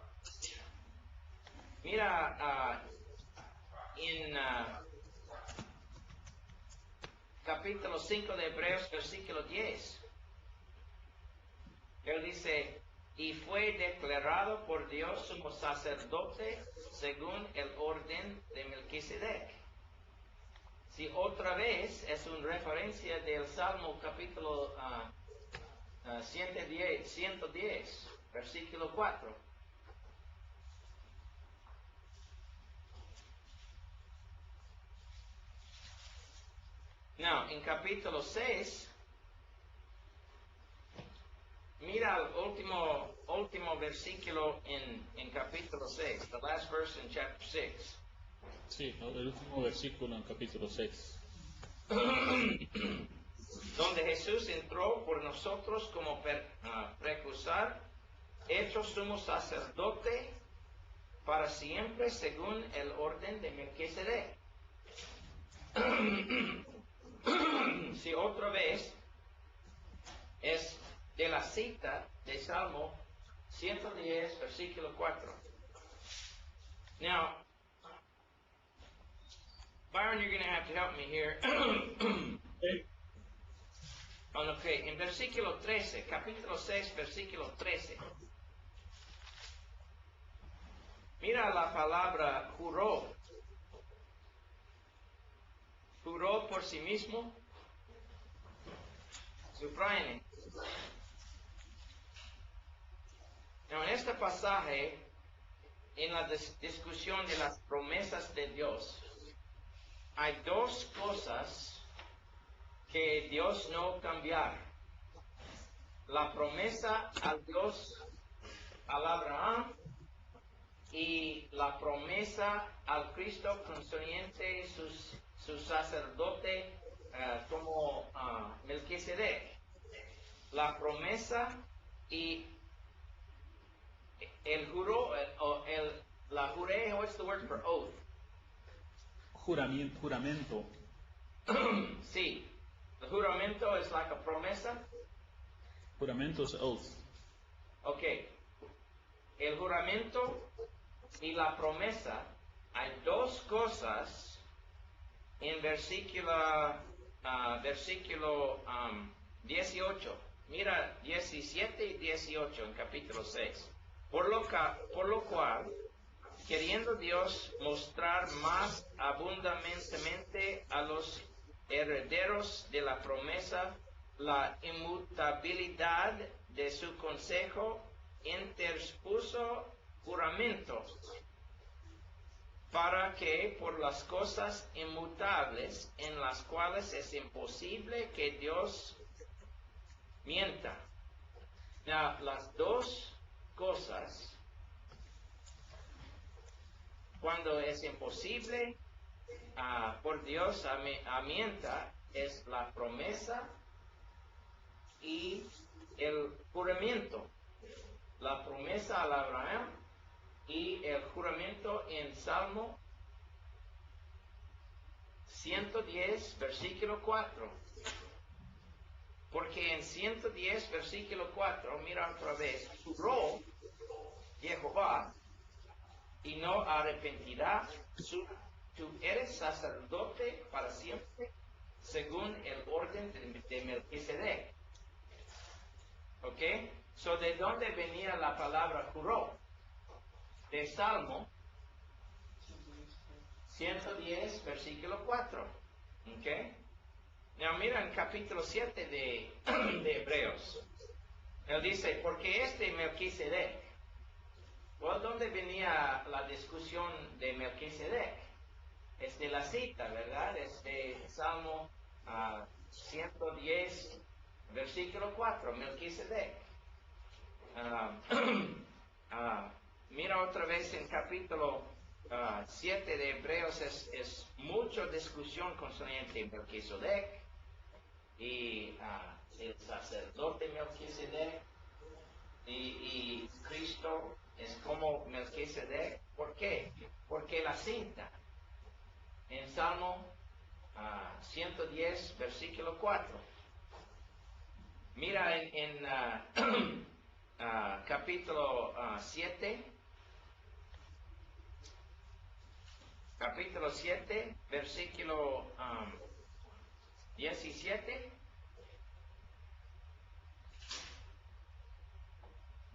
mira en capítulo 5 de Hebreos, versículo 10. Él dice, y fue declarado por Dios como sacerdote según el orden de Melquisedec. Si otra vez es una referencia del Salmo capítulo 110, versículo 4. Now, en capítulo 6, mira el último versículo en capítulo 6, the last verse in chapter 6. Sí, el último versículo en capítulo 6. Donde Jesús entró por nosotros como precursor, hecho sumo sacerdote para siempre según el orden de Melquisedec. Si otra vez es de la cita de Salmo 110, versículo 4. Now, Byron, you're going to have to help me here. Okay, en versículo 13, capítulo 6, versículo 13. Mira la palabra juró. Juró por sí mismo. Subrayen. Now, en este pasaje, en la discusión de las promesas de Dios, hay dos cosas que Dios no cambiar. La promesa al Dios, al Abraham, y la promesa al Cristo concerniente su sacerdote como Melquisedec. La promesa y el juro, la juré, what's the word for oath? Juramento. Sí, el juramento es like a promesa. Juramento es oath. Ok, el juramento y la promesa, hay dos cosas en versículo 18. Mira 17 y 18 en capítulo 6. Por lo cual, queriendo Dios mostrar más abundantemente a los herederos de la promesa la inmutabilidad de su consejo, interpuso juramento, para que por las cosas inmutables en las cuales es imposible que Dios mienta. Now, las dos cosas, cuando es imposible por Dios mienta, es la promesa y el juramento. La promesa al Abraham y el juramento en Salmo 110, versículo 4. Porque en 110, versículo 4, mira otra vez, juró Jehová y no arrepentirá su tú eres sacerdote para siempre, según el orden de Melquisedec. ¿Ok? So, ¿de dónde venía la palabra juró? De Salmo 110, versículo 4. ¿Ok? Now, mira en capítulo 7 de Hebreos. Él dice, porque Melquisedec. Well, ¿dónde venía la discusión de Melquisedec? Es de la cita, ¿verdad? Es de Salmo 110, versículo 4, Melquisedec. Mira otra vez en capítulo 7 de Hebreos, es mucha discusión concerniente Melquisedec y el sacerdote Melquisedec y Cristo es como Melquisedec. ¿Por qué? Porque la cinta en Salmo 110, versículo 4. Mira en capítulo 7, versículo 17.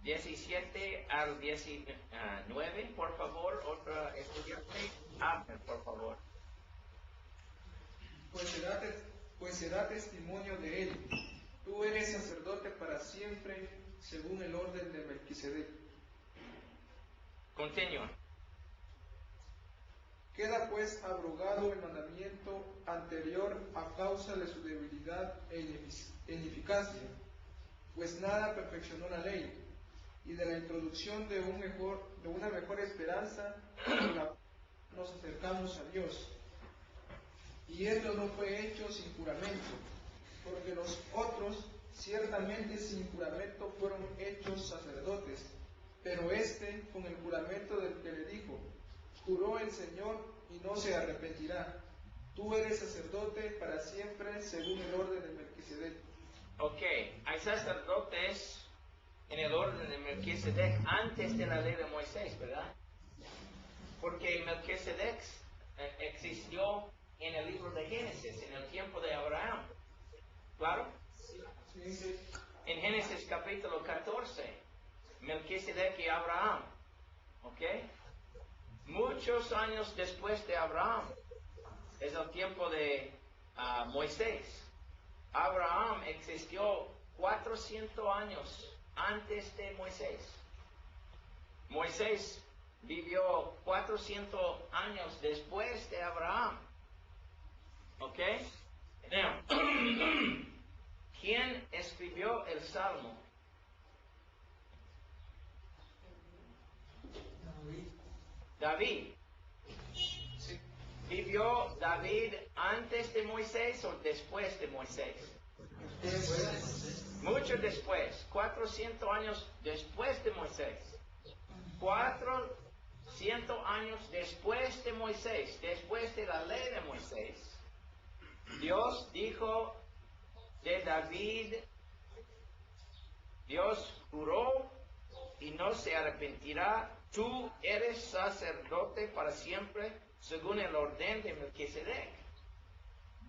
17 al 19, por favor, otra estudiante, por favor. Pues será testimonio de él. Tú eres sacerdote para siempre, según el orden de Melquisedec. Continúa. Queda pues abrogado el mandamiento anterior a causa de su debilidad e ineficacia, pues nada perfeccionó la ley, y de la introducción de una mejor esperanza, con la nos acercamos a Dios. Y esto no fue hecho sin juramento, porque los otros ciertamente sin juramento fueron hechos sacerdotes, pero este con el juramento del que le dijo, juró el Señor y no se arrepentirá. Tú eres sacerdote para siempre según el orden de Melquisedec. Ok, hay sacerdotes en el orden de Melquisedec antes de la ley de Moisés, ¿verdad? Porque Melquisedec existió en el libro de Génesis, en el tiempo de Abraham. ¿Claro? Sí. En Génesis capítulo 14, Melquisedec y Abraham. ¿Ok? Muchos años después de Abraham, es el tiempo de Moisés. Abraham existió 400 años antes de Moisés. Moisés vivió 400 años después de Abraham. ¿Ok? Now, ¿quién escribió el Salmo? David. Sí. ¿Vivió David antes de Moisés o después de Moisés? Mucho después, 400 años después de Moisés. 400 años después de Moisés, después de la ley de Moisés, Dios dijo de David, Dios juró y no se arrepentirá, tú eres sacerdote para siempre, según el orden de Melquisedec.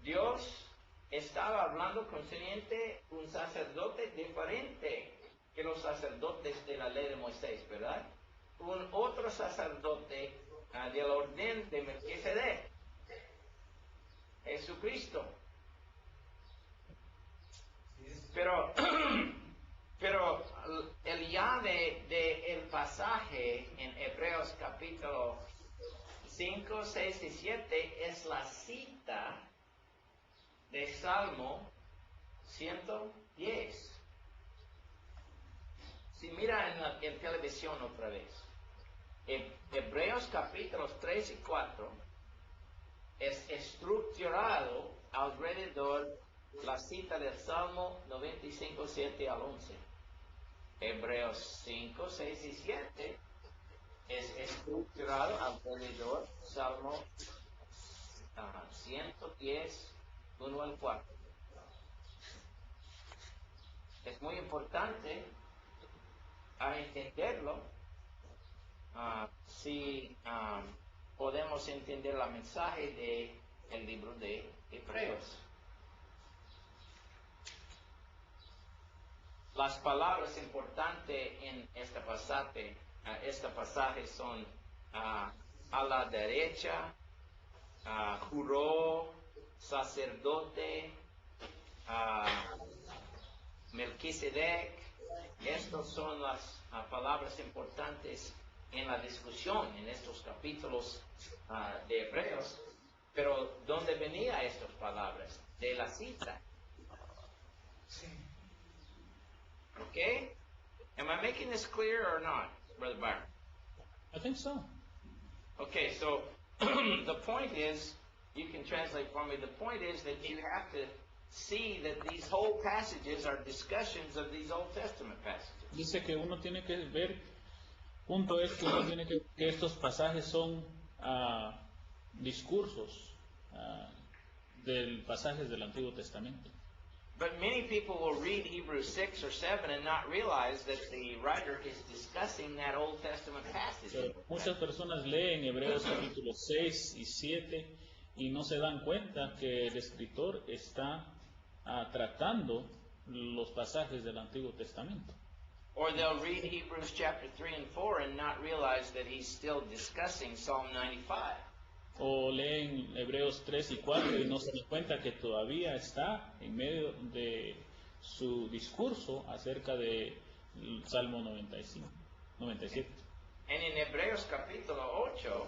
Dios estaba hablando concerniente un sacerdote diferente que los sacerdotes de la ley de Moisés, ¿verdad? Un otro sacerdote del orden de Melquisedec, Jesucristo. Pero el llave del pasaje en Hebreos capítulo 5, 6 y 7 es la cita de Salmo 110. Si mira en televisión otra vez, Hebreos capítulos 3 y 4 es estructurado alrededor la cita del Salmo 95, 7 al 11. Hebreos 5, 6 y 7 es estructurado alrededor Salmo 110, 1 al 4. Es muy importante a entenderlo si podemos entender el mensaje del libro de Hebreos. Las palabras importantes en este pasaje son a la derecha, juró, sacerdote, Melquisedec. Estas son las palabras importantes en la discusión en estos capítulos de Hebreos. Pero ¿dónde venían estas palabras? De la cita. Sí. Okay? Am I making this clear or not, Brother Byron? I think so. Okay, so the point is, you can translate for me, the point is that you have to see that these whole passages are discussions of these Old Testament passages. Dice que uno tiene que ver, punto es que uno tiene que estos pasajes son discursos del pasajes del Antiguo Testamento. But many people will read Hebrews 6 or 7 and not realize that the writer is discussing that Old Testament passage. Pero muchas personas leen Hebreos capítulos 6 y 7 y no se dan cuenta que el escritor está tratando los pasajes del Antiguo Testamento. Or they'll read Hebrews chapter 3 and 4 and not realize that he's still discussing Psalm 95. O leen Hebreos 3 y 4 y no se dan cuenta que todavía está en medio de su discurso acerca de Salmo 97. And in Hebreos capítulo 8,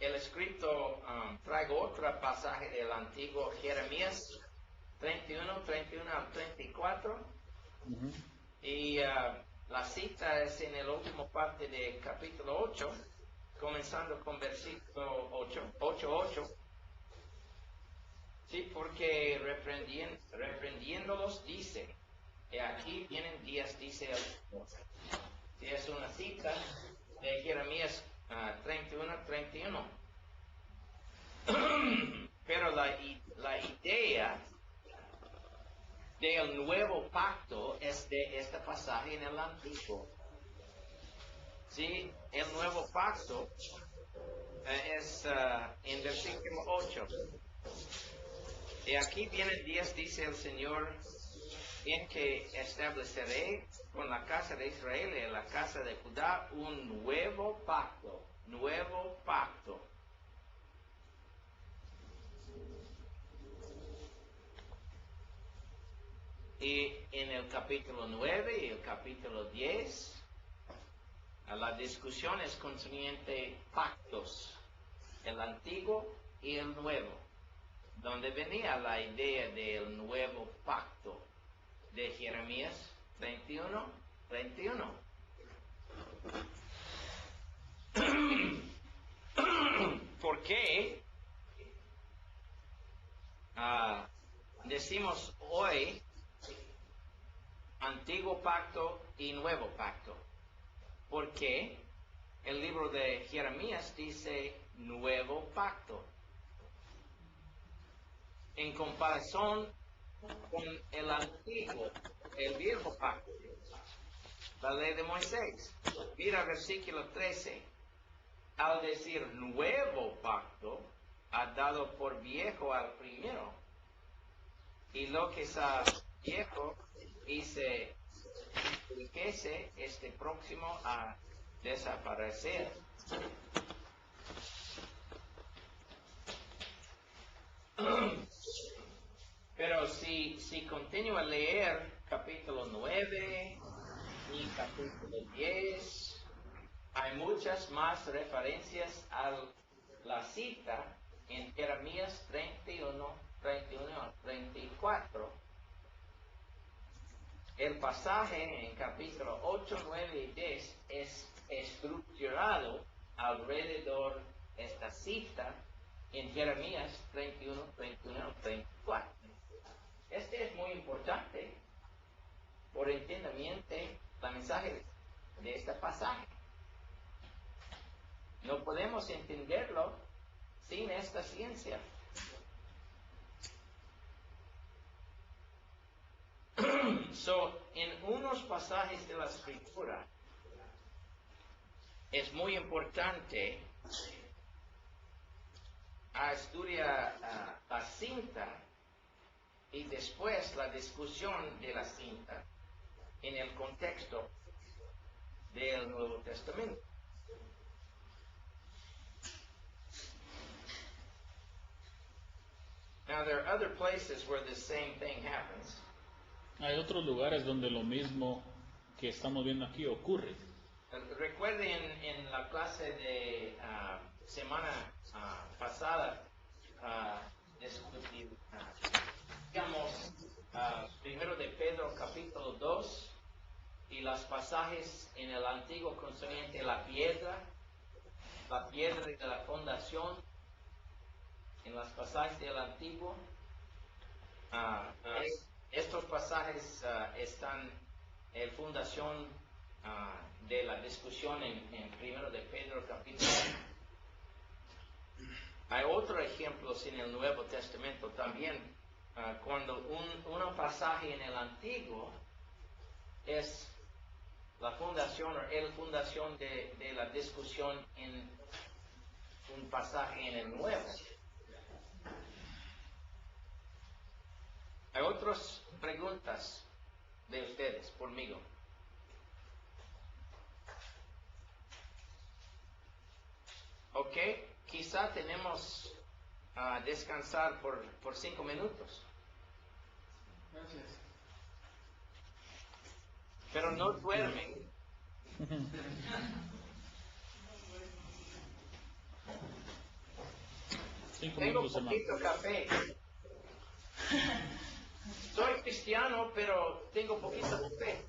el escrito traigo otro pasaje del antiguo Jeremías 31 al 34. Ujú. Y la cita es en el último parte del capítulo 8, comenzando con versículo 8. Sí, porque reprendiéndolos dice, y aquí vienen días, dice el Señor. Sí, es una cita de Jeremías 31. Pero la idea del nuevo pacto es de este pasaje en el antiguo. Sí, el nuevo pacto es en versículo 8. Y aquí vienen días, dice el Señor, en que estableceré con la casa de Israel y la casa de Judá un nuevo pacto. Nuevo pacto. Y en el capítulo 9 y el capítulo 10, la discusión es concerniente pactos, el antiguo y el nuevo, donde venía la idea del nuevo pacto de Jeremías 31. ¿Por qué decimos hoy antiguo pacto y nuevo pacto? Porque el libro de Jeremías dice nuevo pacto. En comparación con el antiguo, el viejo pacto, la ley de Moisés. Mira versículo 13. Al decir nuevo pacto, ha dado por viejo al primero. Y lo que es viejo y se enriquece este próximo a desaparecer. Pero si continúa a leer capítulo 9 y capítulo 10, hay muchas más referencias a la cita en Jeremías 31 al 34. El pasaje en capítulo 8, 9 y 10 es estructurado alrededor de esta cita en Jeremías 31 al 34. Este es muy importante por entendimiento la mensaje de este pasaje. No podemos entenderlo sin esta ciencia. So, en unos pasajes de la Escritura, es muy importante a estudiar la cinta y después la discusión de la cinta en el contexto del Nuevo Testamento. Now there are other places where the same thing happens. Hay otros lugares donde lo mismo que estamos viendo aquí ocurre. Recuerden en la clase de semana pasada, digamos, primero de Pedro capítulo 2 y los pasajes en el Antiguo concerniente a la piedra de la fundación, en los pasajes del Antiguo. Estos pasajes están en fundación de la discusión en primero de Pedro capítulo 1. Hay otros ejemplos en el Nuevo Testamento también, cuando un pasaje en el Antiguo es la fundación o el fundación de la discusión en un pasaje en el Nuevo. Hay otras preguntas de ustedes, conmigo. Ok, quizá tenemos a descansar por 5 minutos. Gracias. Pero no duermen. Cinco Tengo minutos, hermano. poquito café. Soy cristiano, pero tengo poquito café.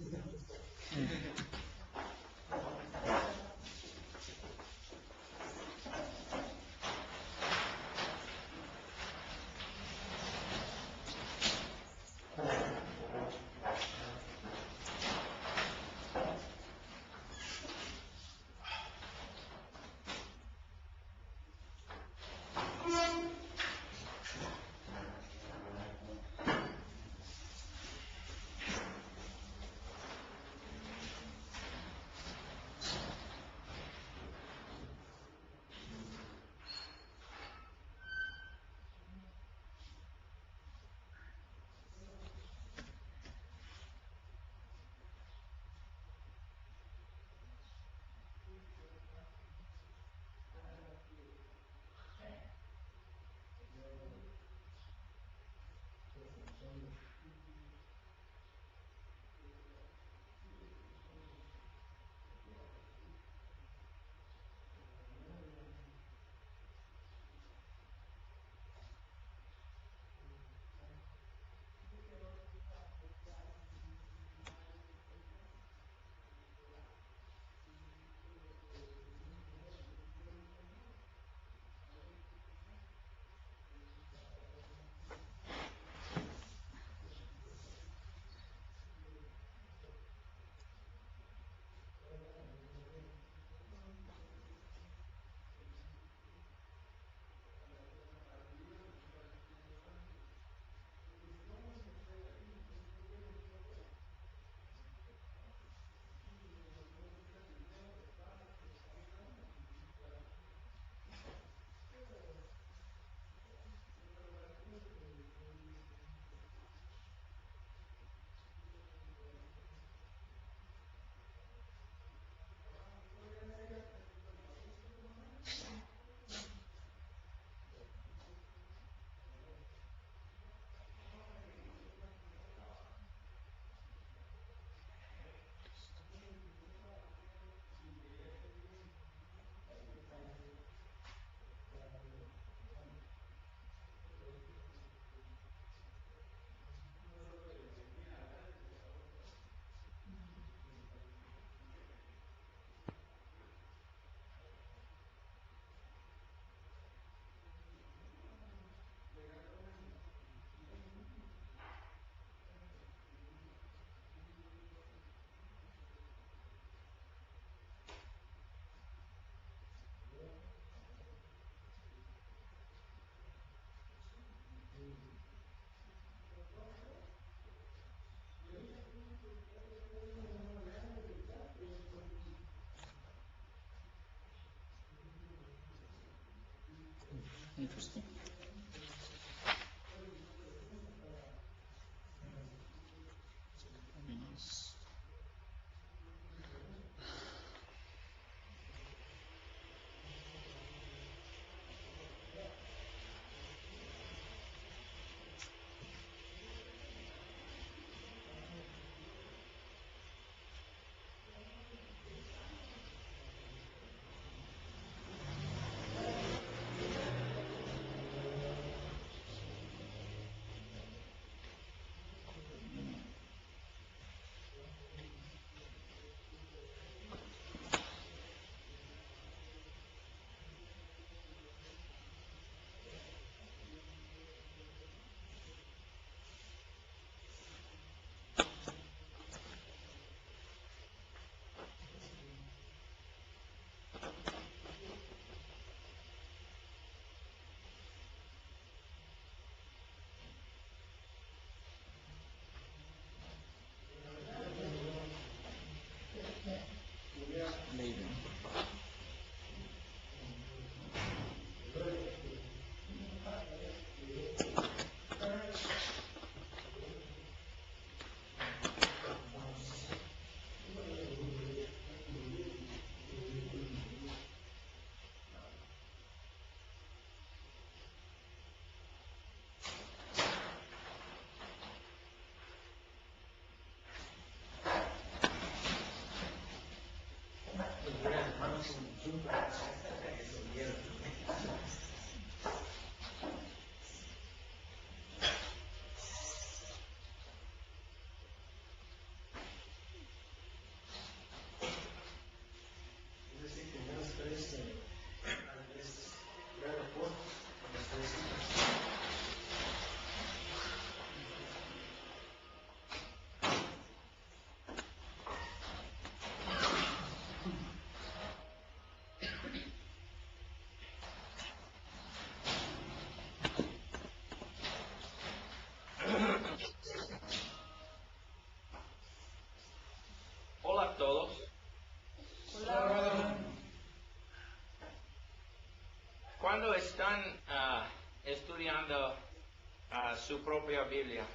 propia Biblia,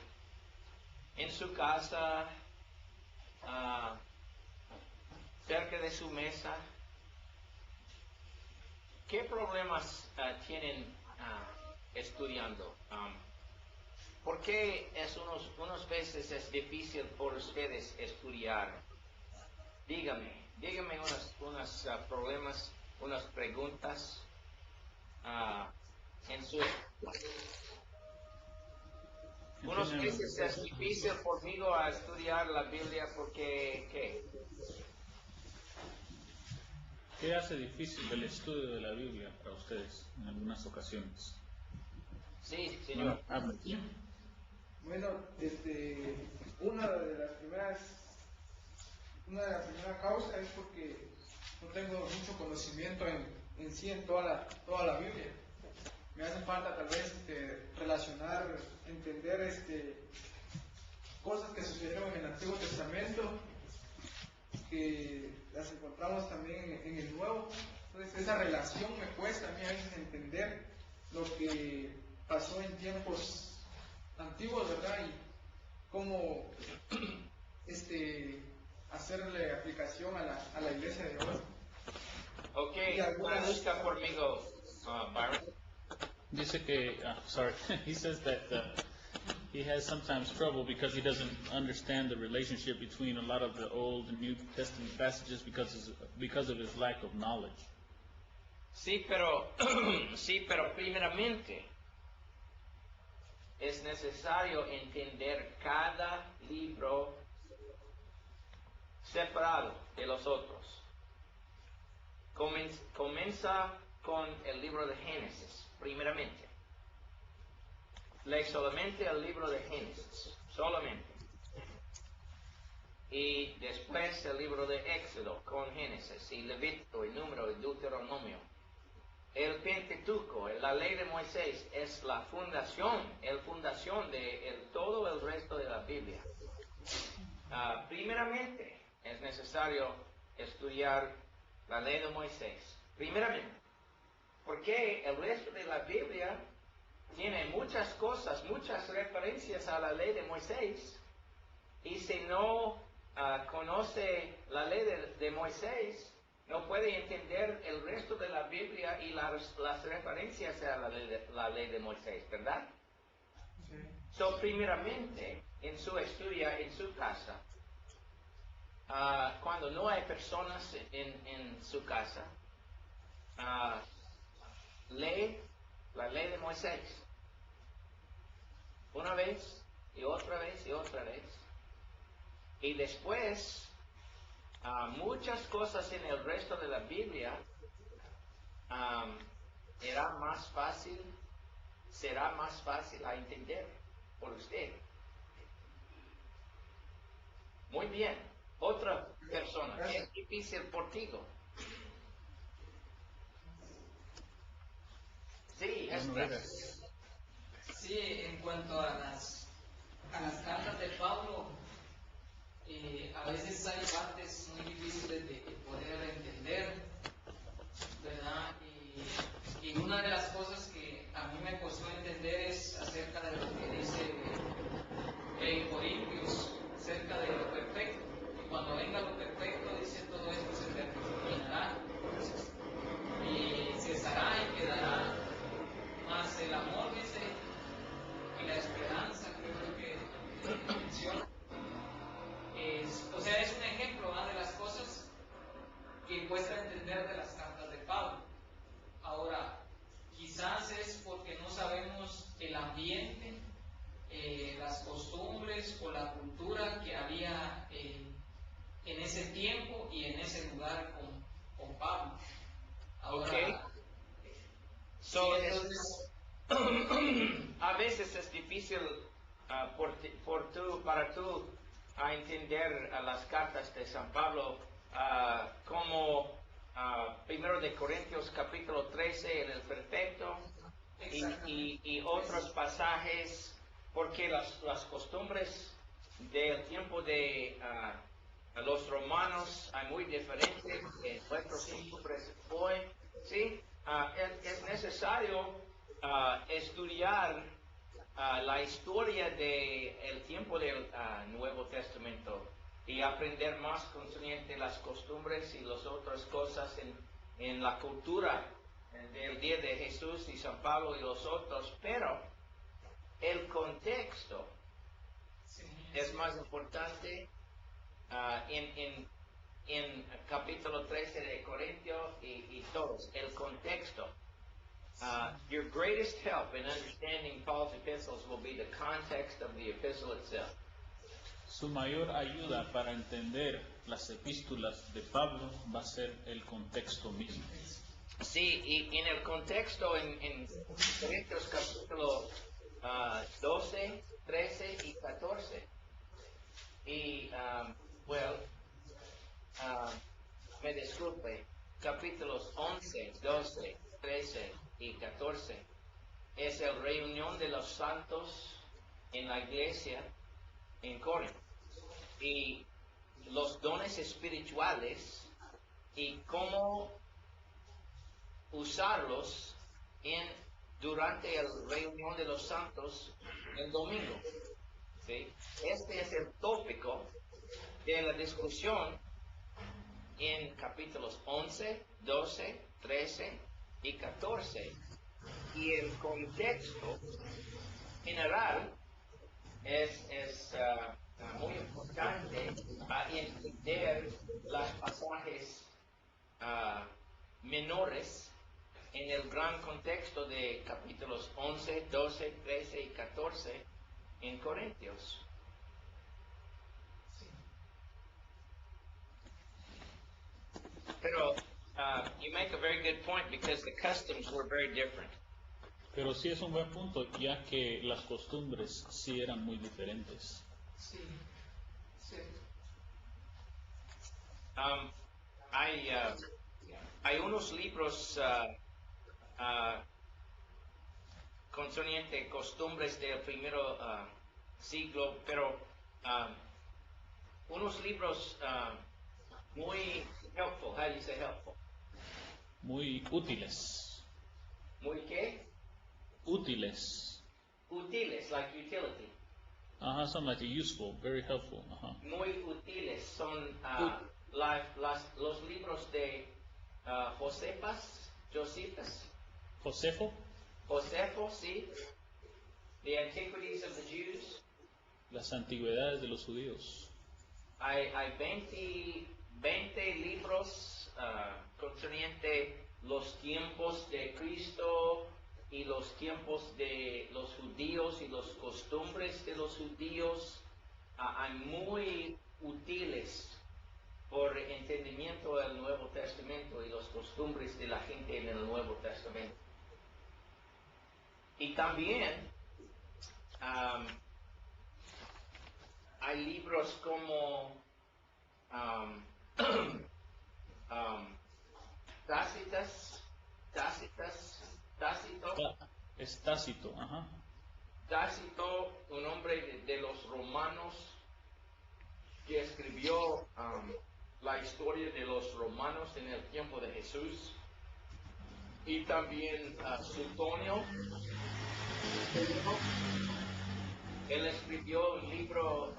en su casa, cerca de su mesa, ¿qué problemas tienen estudiando? ¿Por qué unas veces es difícil por ustedes estudiar? Dígame unos problemas, unas preguntas en su... Unos veces es difícil conmigo a estudiar la Biblia porque, ¿qué? ¿Qué hace difícil el estudio de la Biblia para ustedes en algunas ocasiones? Sí, señor. Bueno, una de las primeras causas es porque no tengo mucho conocimiento en sí en toda la Biblia. Me hace falta tal vez relacionar, entender cosas que sucedieron en el Antiguo Testamento, que las encontramos también en el Nuevo. Entonces esa relación me cuesta a mí a veces entender lo que pasó en tiempos antiguos, ¿verdad? Y cómo hacerle aplicación a la iglesia de hoy. Ok, Y algunas- traduzca conmigo, Byron. Dice que, sorry, he says that he has sometimes trouble because he doesn't understand the relationship between a lot of the Old and New Testament passages because of his lack of knowledge. Sí, pero primeramente es necesario entender cada libro separado de los otros. Comienza con el libro de Génesis, primeramente. Lee solamente el libro de Génesis, solamente. Y después el libro de Éxodo con Génesis, y Levítico, y Número, y Deuteronomio. El Pentateuco, la ley de Moisés, es la fundación de todo el resto de la Biblia. Primeramente, es necesario estudiar la ley de Moisés. Primeramente, porque el resto de la Biblia tiene muchas cosas, muchas referencias a la ley de Moisés. Y si no conoce la ley de Moisés, no puede entender el resto de la Biblia y las referencias a la ley de Moisés, ¿verdad? Sí. So, primeramente, en su estudio, en su casa, cuando no hay personas en su casa, lee la ley de Moisés. Una vez, y otra vez, y otra vez. Y después, muchas cosas en el resto de la Biblia será más fácil a entender por usted. Muy bien. Otra persona, es difícil por ti. Sí, Sí, en cuanto a las cartas de Pablo, a veces hay partes muy difíciles de poder entender, ¿verdad? Y una de las cosas que a mí me costó entender es acerca de lo que dice en Corintios, acerca de lo perfecto. Y cuando venga lo perfecto, dice todo esto se terminará y cesará y quedará más el amor, dice, y la esperanza, creo que menciona. O sea, es un ejemplo de las cosas que cuesta entender de las cartas de Pablo. Ahora, quizás es porque no sabemos el ambiente, las costumbres o la cultura que había en ese tiempo y en ese lugar con Pablo. Ahora, Okay. So, entonces, a veces es difícil para tú entender las cartas de San Pablo como primero de Corintios capítulo 13 en el perfecto y otros pasajes, porque las costumbres del tiempo de los romanos hay muy diferentes de nuestros costumbres hoy, ¿sí? Es necesario estudiar la historia del tiempo del Nuevo Testamento y aprender más concerniente las costumbres y las otras cosas en la cultura del día de Jesús y San Pablo y los otros, pero el contexto es más importante en capítulo 13 de Corintios y todos, el contexto. Your greatest help in understanding Paul's epistles will be the context of the epistle itself. Su mayor ayuda para entender las epístolas de Pablo va a ser el contexto mismo. Sí, y en el contexto en Corintios capítulo 12, 13 y 14. Y, me disculpe, capítulos 11, 12, 13 y 14 es la reunión de los santos en la iglesia en Corinto y los dones espirituales y cómo usarlos durante la reunión de los santos el domingo. ¿Sí? Este es el tópico de la discusión en capítulos 11, 12, 13 y 14. Y el contexto general es muy importante para entender los pasajes menores en el gran contexto de capítulos 11, 12, 13 y 14 en Corintios. Pero you make a very good point because the customs were very different. Pero sí es un buen punto, ya que las costumbres sí eran muy diferentes. Sí, sí. Hay unos libros concernientes costumbres del primero siglo, pero unos libros muy helpful. How do you say helpful? Muy útiles. Muy qué? Útiles. Útiles, like utility. Something like useful, very helpful. Muy útiles son los libros de Josefo, sí. The Antiquities of the Jews. Las antigüedades de los judíos. Hay 20 libros concernientes los tiempos de Cristo y los tiempos de los judíos y las costumbres de los judíos. Hay muy útiles por entendimiento del Nuevo Testamento y las costumbres de la gente en el Nuevo Testamento. Y también hay libros como Tácito, Es Tácito, Tácito, un hombre de los romanos que escribió la historia de los romanos en el tiempo de Jesús, y también Suetonio. Él escribió un libro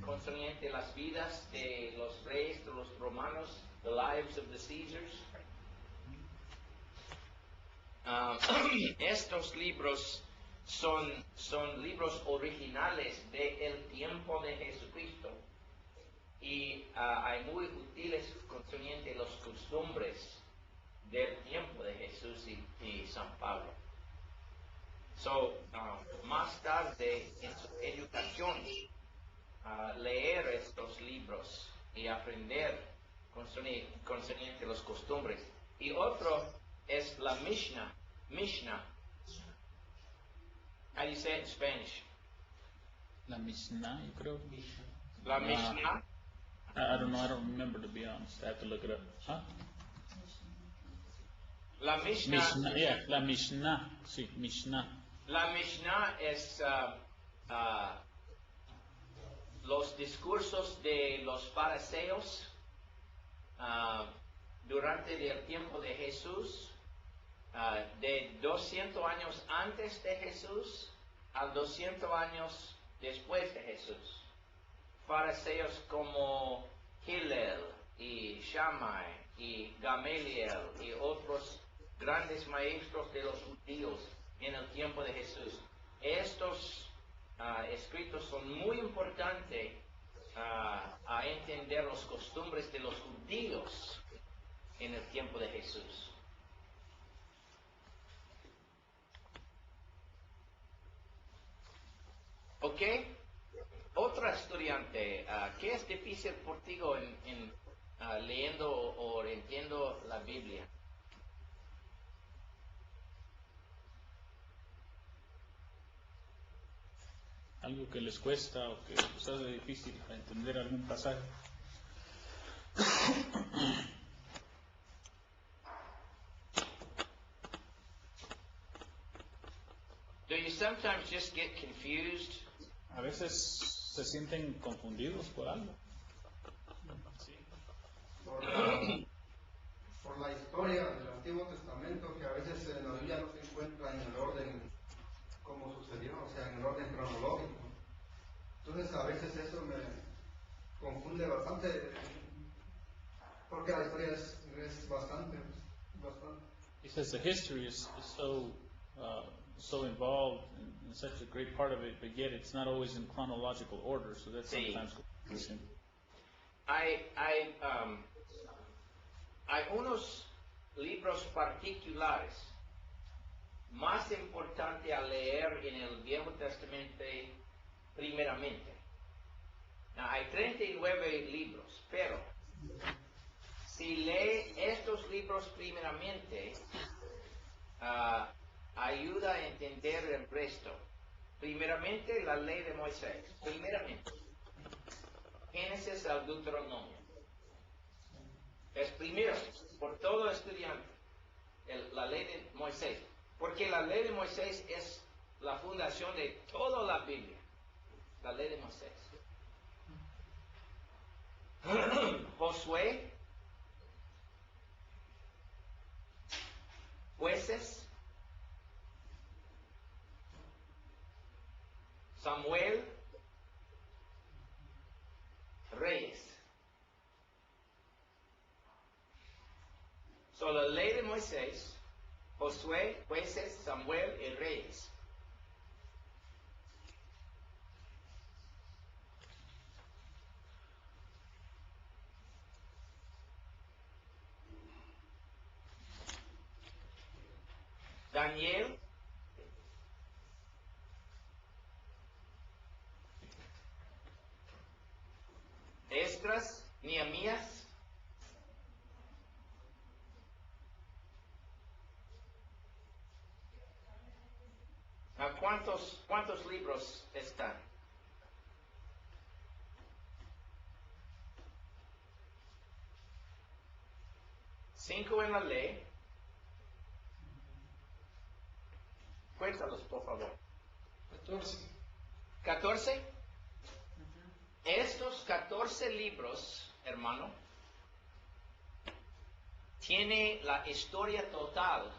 concerniente las vidas de los reyes de los romanos, The Lives of the Caesars. Estos libros son libros originales del tiempo de Jesucristo y hay muy útiles concerniente las costumbres del tiempo de Jesús y San Pablo. Más tarde en su educación, leer estos libros y aprender concerniente las costumbres. Y otro es la Mishnah. How do you say it in Spanish? La Mishnah, yo creo. La Mishnah. I don't know, I don't remember, to be honest. I have to look it up. La Mishnah. La Mishnah, sí, Mishnah. La Mishnah es los discursos de los fariseos durante el tiempo de Jesús, de 200 años antes de Jesús a 200 años después de Jesús. Fariseos como Hillel y Shammai y Gamaliel y otros grandes maestros de los judíos en el tiempo de Jesús. Estos escritos son muy importantes a entender las costumbres de los judíos en el tiempo de Jesús. ¿Ok? Otra estudiante, ¿qué es difícil por ti en leyendo o entiendo la Biblia? Algo que les cuesta o que les hace difícil para entender algún pasaje. Do you sometimes just get confused? A veces se sienten confundidos por algo. Sí. Por la historia del Antiguo Testamento, que a veces en la Biblia no se encuentra en el orden como sucedió, o sea, en el orden cronológico. Entonces a veces eso me confunde bastante, porque la historia es bastante. He says the history is so involved in such a great part of it, but yet it's not always in chronological order, so that's Sí. sometimes confusing. Hay unos libros particulares más importantes a leer en el Viejo Testamento primeramente. Hay 39 libros, pero si lee estos libros primeramente, ayuda a entender el resto. Primeramente, la ley de Moisés. Primeramente, Génesis al Deuteronomio. Es primero, por todo estudiante, la ley de Moisés. Porque la ley de Moisés es la fundación de toda la Biblia. La ley de Moisés. Josué, Jueces, Samuel, Reyes. So, la ley de Moisés, Josué, Jueces, Samuel y Reyes. Daniel, Esdras, Nehemías, ¿cuántos libros están? Cinco en la ley. Cuéntalos, por favor. 14. 14. Estos 14 libros, hermano, tiene la historia total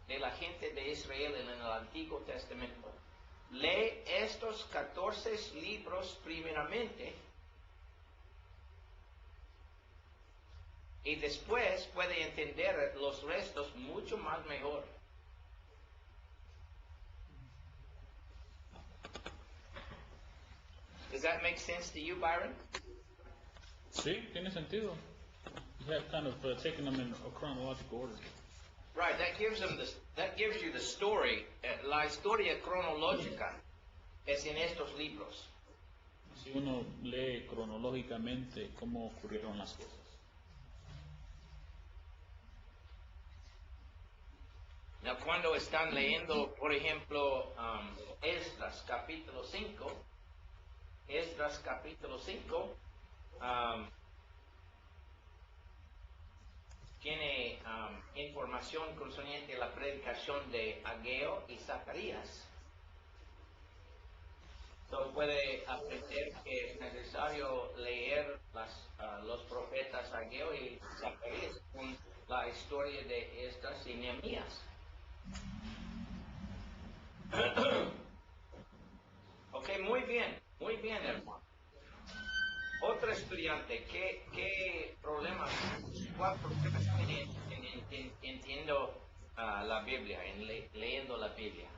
de la gente de Israel en el Antiguo Testamento. Lee estos 14 libros primeramente y después puede entender los restos mucho más mejor. Does that make sense to you, Byron? Sí, tiene sentido. You have kind of taken them in a chronological order. Right, that gives you the story. La historia cronológica es en estos libros. Si uno lee cronológicamente cómo ocurrieron las cosas. Now, cuando están leyendo, por ejemplo, Esdras capítulo 5, tiene información concerniente a la predicación de Ageo y Zacarías. Entonces puede aprender que es necesario leer los profetas Ageo y Zacarías con la historia de Esdras y Nehemías. Ok, muy bien, hermano. Otro estudiante, ¿qué problemas, cuál problemas tiene entiendo la Biblia, leyendo la Biblia?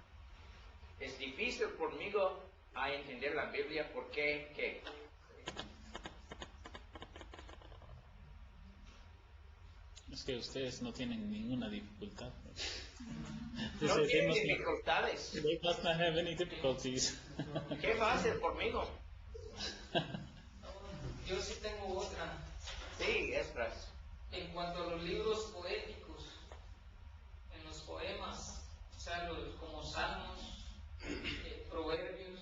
Es difícil conmigo a entender la Biblia, ¿por qué? ¿Qué? Es que ustedes no tienen ninguna dificultad. No tienen dificultades. They must not have any difficulties. ¿Qué va a hacer conmigo? Yo sí tengo otra. Sí, Esdras. En cuanto a los libros poéticos, en los poemas, o sea, como salmos, proverbios,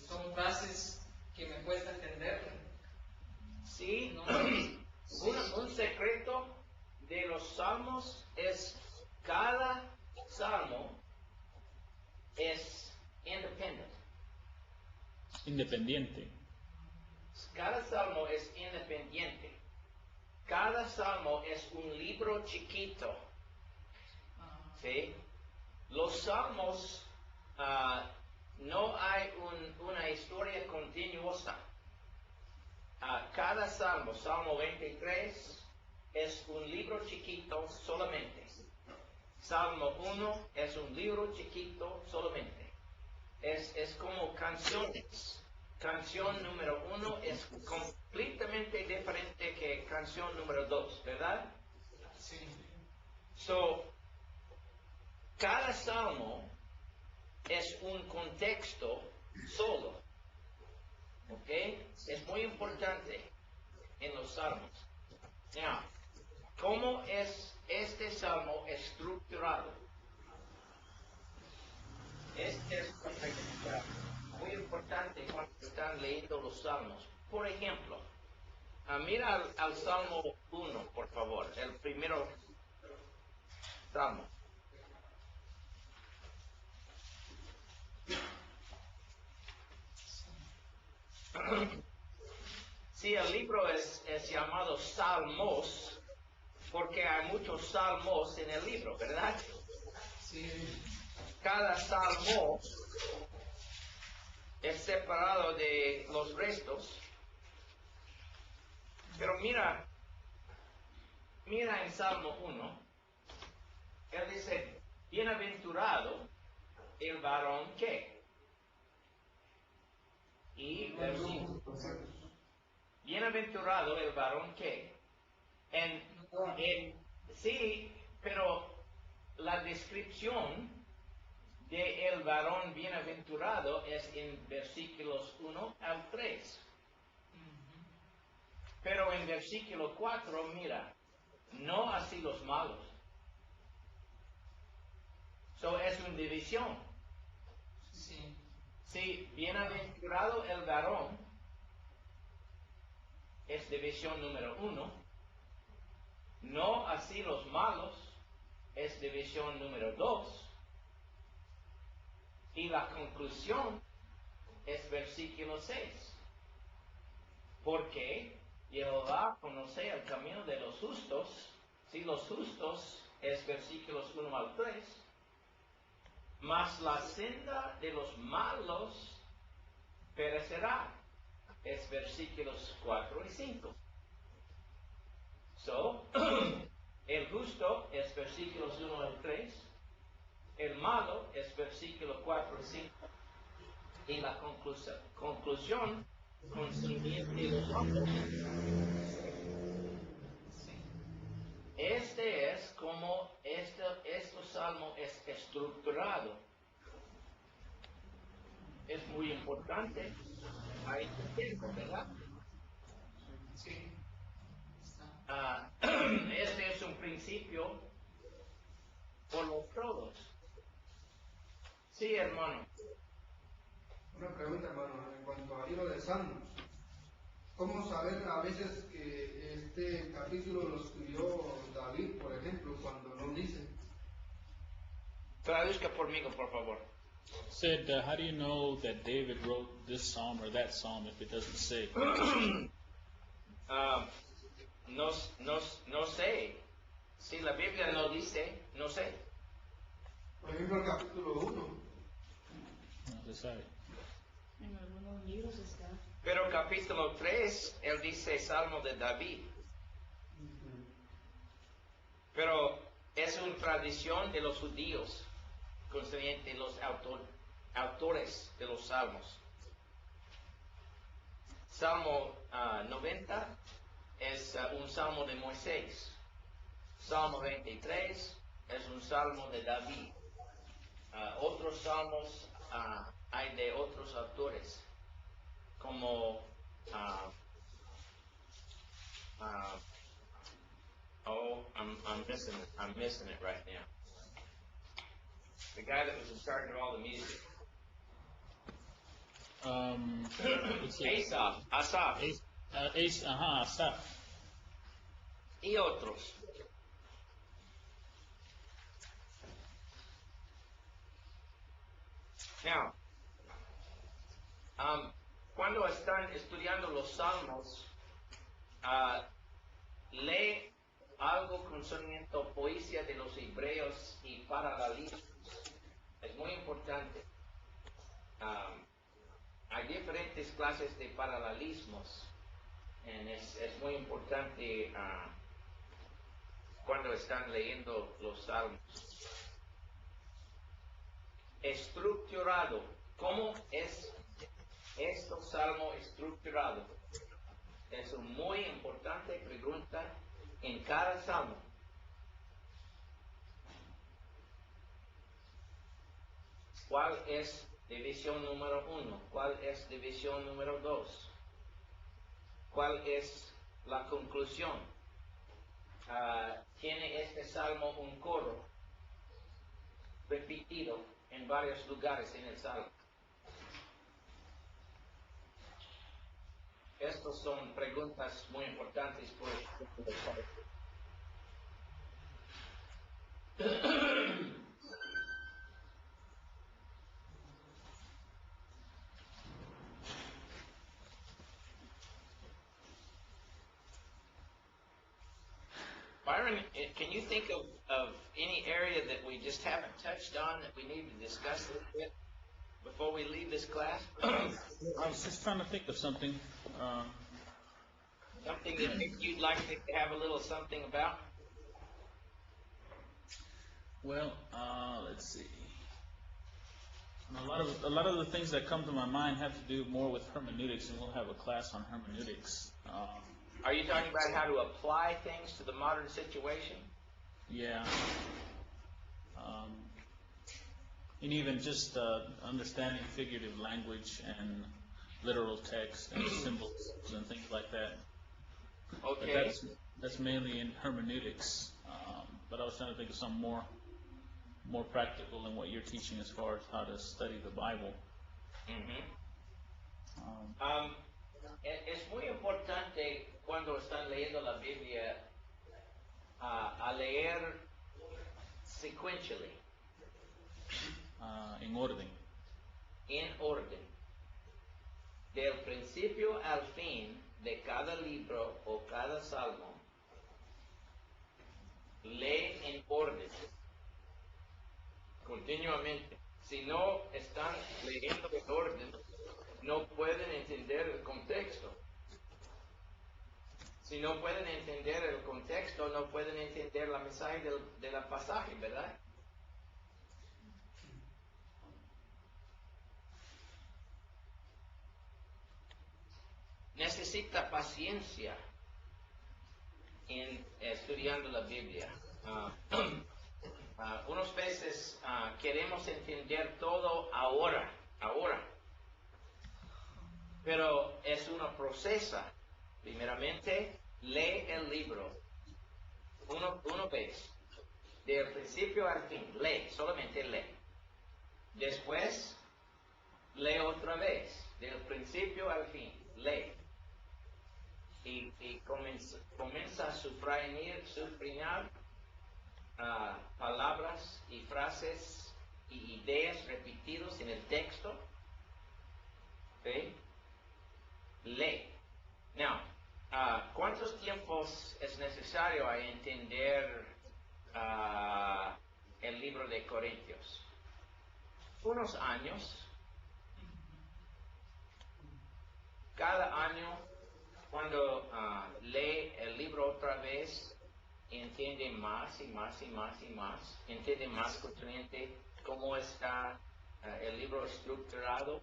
son frases que me cuesta entender. Sí, No, un secreto de los salmos es cada salmo es Independiente. Cada salmo es independiente. Cada salmo es un libro chiquito. ¿Sí? Los salmos no hay una historia continuosa. Cada salmo, Salmo 23, es un libro chiquito solamente. Salmo 1 es un libro chiquito solamente. Es como canciones. Canción número 1 es completamente diferente que canción número 2, ¿verdad? sí. So, cada salmo es un contexto solo. ¿Ok? Es muy importante en los salmos. Now, ¿cómo es este salmo estructurado? Este es muy importante cuando están leyendo los salmos. Por ejemplo, mira al Salmo 1, por favor, el primero salmo. Sí, el libro es llamado Salmos porque hay muchos salmos en el libro, ¿verdad? Sí. Cada salmo es separado de los restos. Pero mira en Salmo 1, él dice, bienaventurado el varón que. Y bienaventurado el varón que. Sí, pero la descripción de el varón bienaventurado es en versículos 1 al 3. Pero en versículo 4, mira, no así los malos. So es una división. Sí. Sí, bienaventurado el varón es división número 1. No así los malos es división número 2. Y la conclusión es versículo 6. Porque Jehová conoce el camino de los justos. Si los justos es versículos 1 al 3. Mas la senda de los malos perecerá. Es versículos 4 y 5. So, el justo es versículos 1 al 3. El malo es versículo 4 y 5. Y la conclusión concerniente los hombres. Este es como este salmo es estructurado. Es muy importante. Ahí tiempo, ¿verdad? Sí. Este es un principio por los todos. Sí, hermano. Una pregunta, hermano, en cuanto al libro de Salmos. ¿Cómo saber a veces que este capítulo lo escribió David, por ejemplo, cuando no dice? Traduzca conmigo, por favor. Said, how do you know that David wrote this psalm or that psalm if it doesn't say? No sé. Si la Biblia no dice, no sé. Por ejemplo, el capítulo 1. se sabe. En algunos libros está. Pero capítulo 3, él dice Salmo de David. Pero es una tradición de los judíos, concerniente los autores de los salmos. Salmo 90 es un salmo de Moisés. Salmo 23 es un salmo de David. Otros salmos hay de otros autores, como I'm missing it right now. The guy that was in charge of all the music. Asaf. Asaf. Y otros. Now, cuando están estudiando los salmos, lee algo concerniente a poesía de los hebreos y paralelismos. Es muy importante. Hay diferentes clases de paralelismos. Es muy importante cuando están leyendo los salmos. Estructurado. ¿Cómo es este salmo estructurado? Es una muy importante pregunta en cada salmo. ¿Cuál es división número 1? ¿Cuál es división número 2? ¿Cuál es la conclusión? Tiene este salmo un coro repetido en varios lugares en el salmo. Estas son preguntas muy importantes por Byron, can you think of any area that we just haven't touched on that we need to discuss a little bit before we leave this class? I was just trying to think of something. Something that you'd like to have a little something about? Well, let's see. A lot of the things that come to my mind have to do more with hermeneutics, and we'll have a class on hermeneutics. Are you talking about how to apply things to the modern situation? Yeah. And even just understanding figurative language and literal text and symbols and things like that. Okay. But that's mainly in hermeneutics. But I was trying to think of something more practical than what you're teaching as far as how to study the Bible. Es muy importante cuando están leyendo la Biblia a leer sequentially. En orden. En orden. Del principio al fin de cada libro o cada salmo, lee en orden. Continuamente. Si no están leyendo en orden, no pueden entender el contexto. Si no pueden entender el contexto, no pueden entender la mensaje de la pasaje, ¿verdad? Necesita paciencia en estudiando la Biblia. Unas veces queremos entender todo ahora, pero es una procesa. Primeramente, lee el libro una vez, del principio al fin, lee, solamente lee. Después, lee otra vez, del principio al fin, lee. Y comienza a subrayar palabras y frases y ideas repetidas en el texto. ¿Sí? Lee. Now, ¿cuántos tiempos es necesario a entender el libro de Corintios? Unos años. cada año, cuando lee el libro otra vez, entiende más y más y más y más, entiende más consciente cómo está el libro estructurado,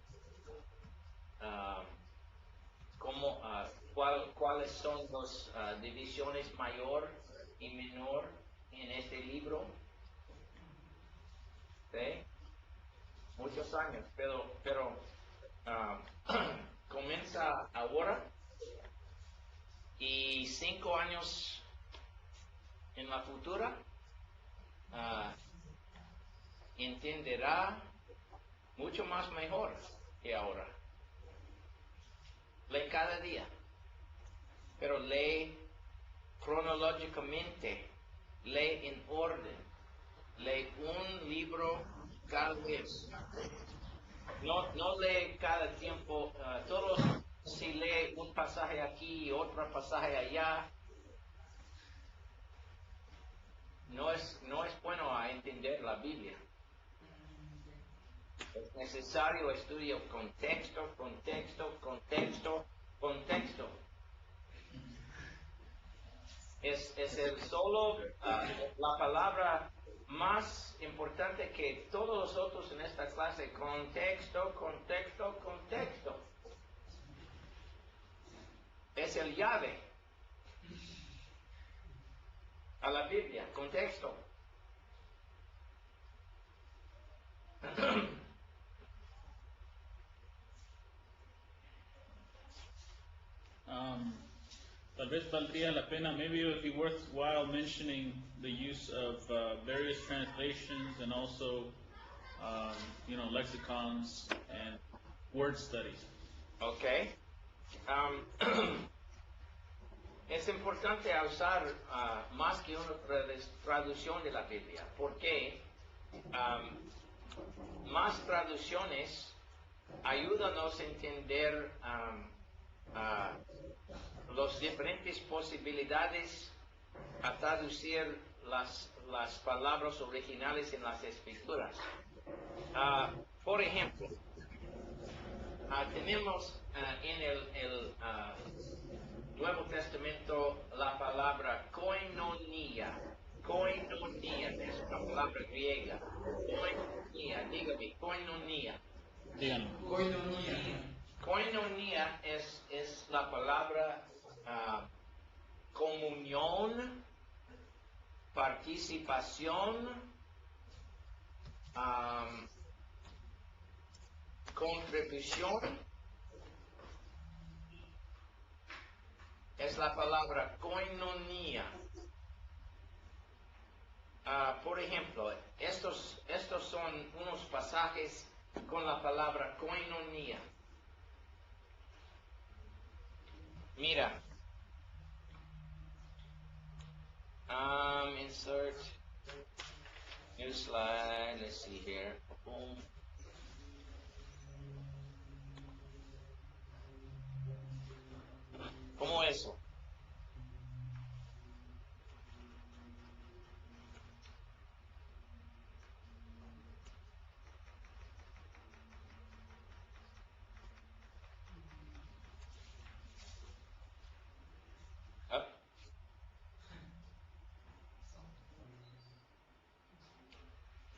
cuáles son las divisiones mayor y menor en este libro. ¿Sí? Muchos años, pero comienza ahora y 5 años en la futura entenderá mucho más mejor que ahora. Lee cada día, pero lee cronológicamente, lee en orden, lee un libro cada vez. No lee cada tiempo, todos si lee un pasaje aquí y otro pasaje allá, no es bueno a entender la Biblia. Es necesario estudiar contexto, contexto, contexto, contexto. Es el solo, la palabra más importante que todos los otros en esta clase, contexto, contexto, contexto. Es el llave a la Biblia, contexto. Tal vez valdría la pena, maybe it would be worthwhile mentioning the use of various translations and also, lexicons and word studies. Okay. Es importante usar más que una traducción de la Biblia, porque más traducciones ayúdanos a entender las diferentes posibilidades a traducir las palabras originales en las escrituras. Por ejemplo, tenemos en el Nuevo Testamento la palabra koinonia. Koinonia es una palabra griega. Koinonia, dígame, koinonia. Díganlo. Koinonia es la palabra comunión, participación, contribución. Es la palabra koinonia. Por ejemplo, estos son unos pasajes con la palabra koinonia. Mira. Insert new slide. Let's see here. Boom. ¿Cómo eso?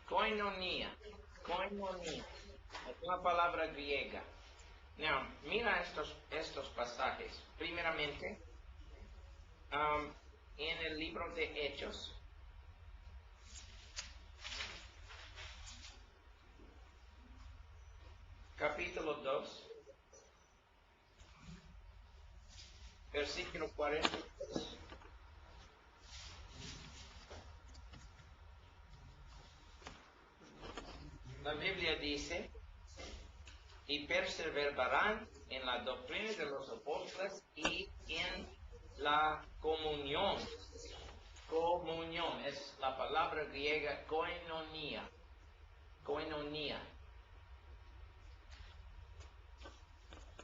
Koinonia. Koinonia. Es una palabra griega. Now, mira estos pasajes. Primeramente, en el libro de Hechos, capítulo 2, versículo 40. La Biblia dice, y perseverarán en la doctrina de los apóstoles y en la comunión. Comunión es la palabra griega koinonia. Koinonia.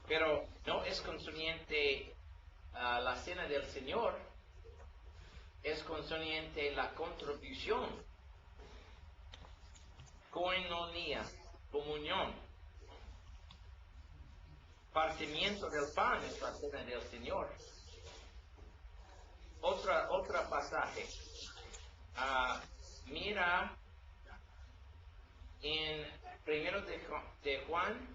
Pero no es concerniente a la cena del Señor, es concerniente la contribución. Koinonia, comunión. partimiento del pan es la cena del Señor. Otra pasaje. Mira en primero de Juan,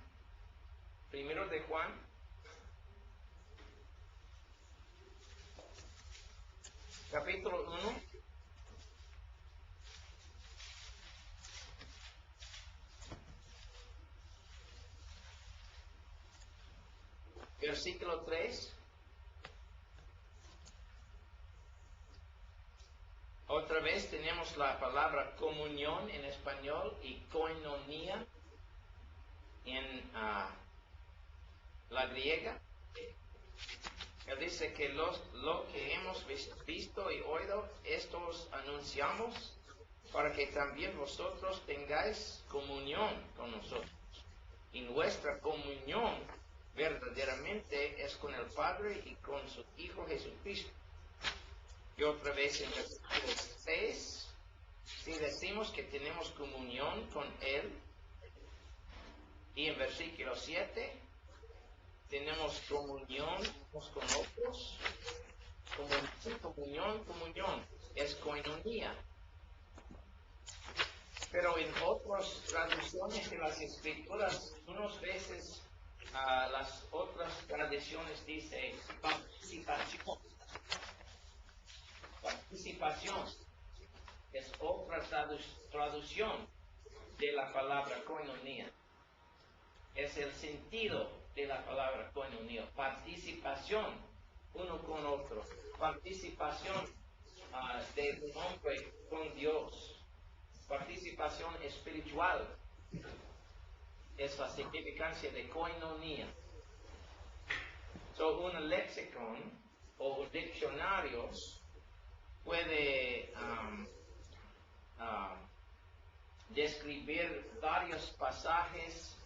capítulo 1. Versículo 3. Otra vez tenemos la palabra comunión en español y koinonia en la griega. Él dice que lo que hemos visto y oído, estos anunciamos para que también vosotros tengáis comunión con nosotros. Y nuestra comunión verdaderamente es con el Padre y con su Hijo Jesucristo. Y otra vez en versículo 6, si decimos que tenemos comunión con Él, y en versículo 7, tenemos comunión unos con otros, comunión, es koinonia. Pero en otras traducciones de las Escrituras, unas veces las otras tradiciones dice participación. Es otra traducción de la palabra koinonia. Es el sentido de la palabra koinonia. Participación uno con otro. Participación de un hombre con Dios. Participación espiritual. Es la significancia de koinonia. So, un lexicon o un diccionario puede describir varios pasajes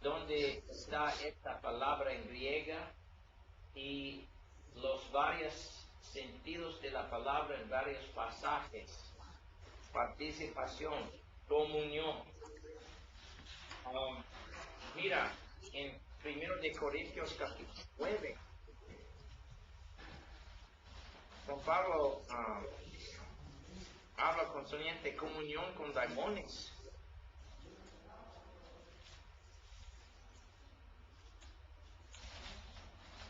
donde está esta palabra en griega y los varios sentidos de la palabra en varios pasajes. Participación, comunión. Mira, en 1 de Corintios capítulo 9, Juan Pablo habla concerniente comunión con daimones.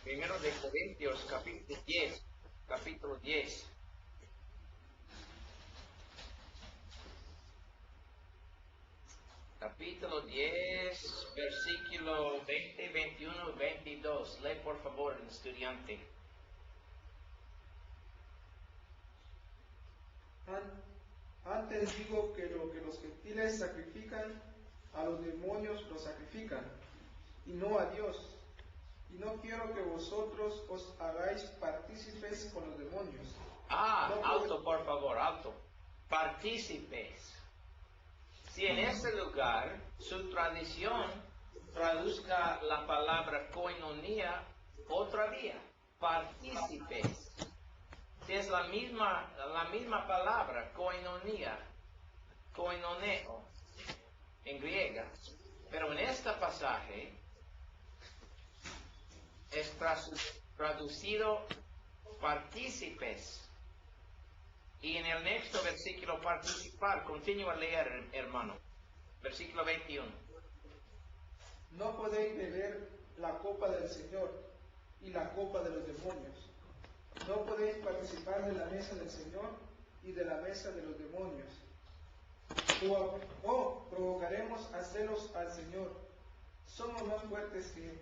Primero de Corintios capítulo 10. Capítulo 10, versículo 20, 21, 22. Lee por favor, estudiante. Antes digo que lo que los gentiles sacrifican, a los demonios los sacrifican, y no a Dios. Y no quiero que vosotros os hagáis partícipes con los demonios. Alto, por favor, alto. Partícipes. Si en este lugar su tradición traduzca la palabra koinonia otra vía, partícipes. Si es la misma palabra, koinonia, koinoneo, en griega, pero en este pasaje es traducido partícipes. Y en el next versículo participar, continúa a leer, hermano. Versículo 21. No podéis beber la copa del Señor y la copa de los demonios. No podéis participar de la mesa del Señor y de la mesa de los demonios. Provocaremos a celos al Señor. Somos más fuertes que Él.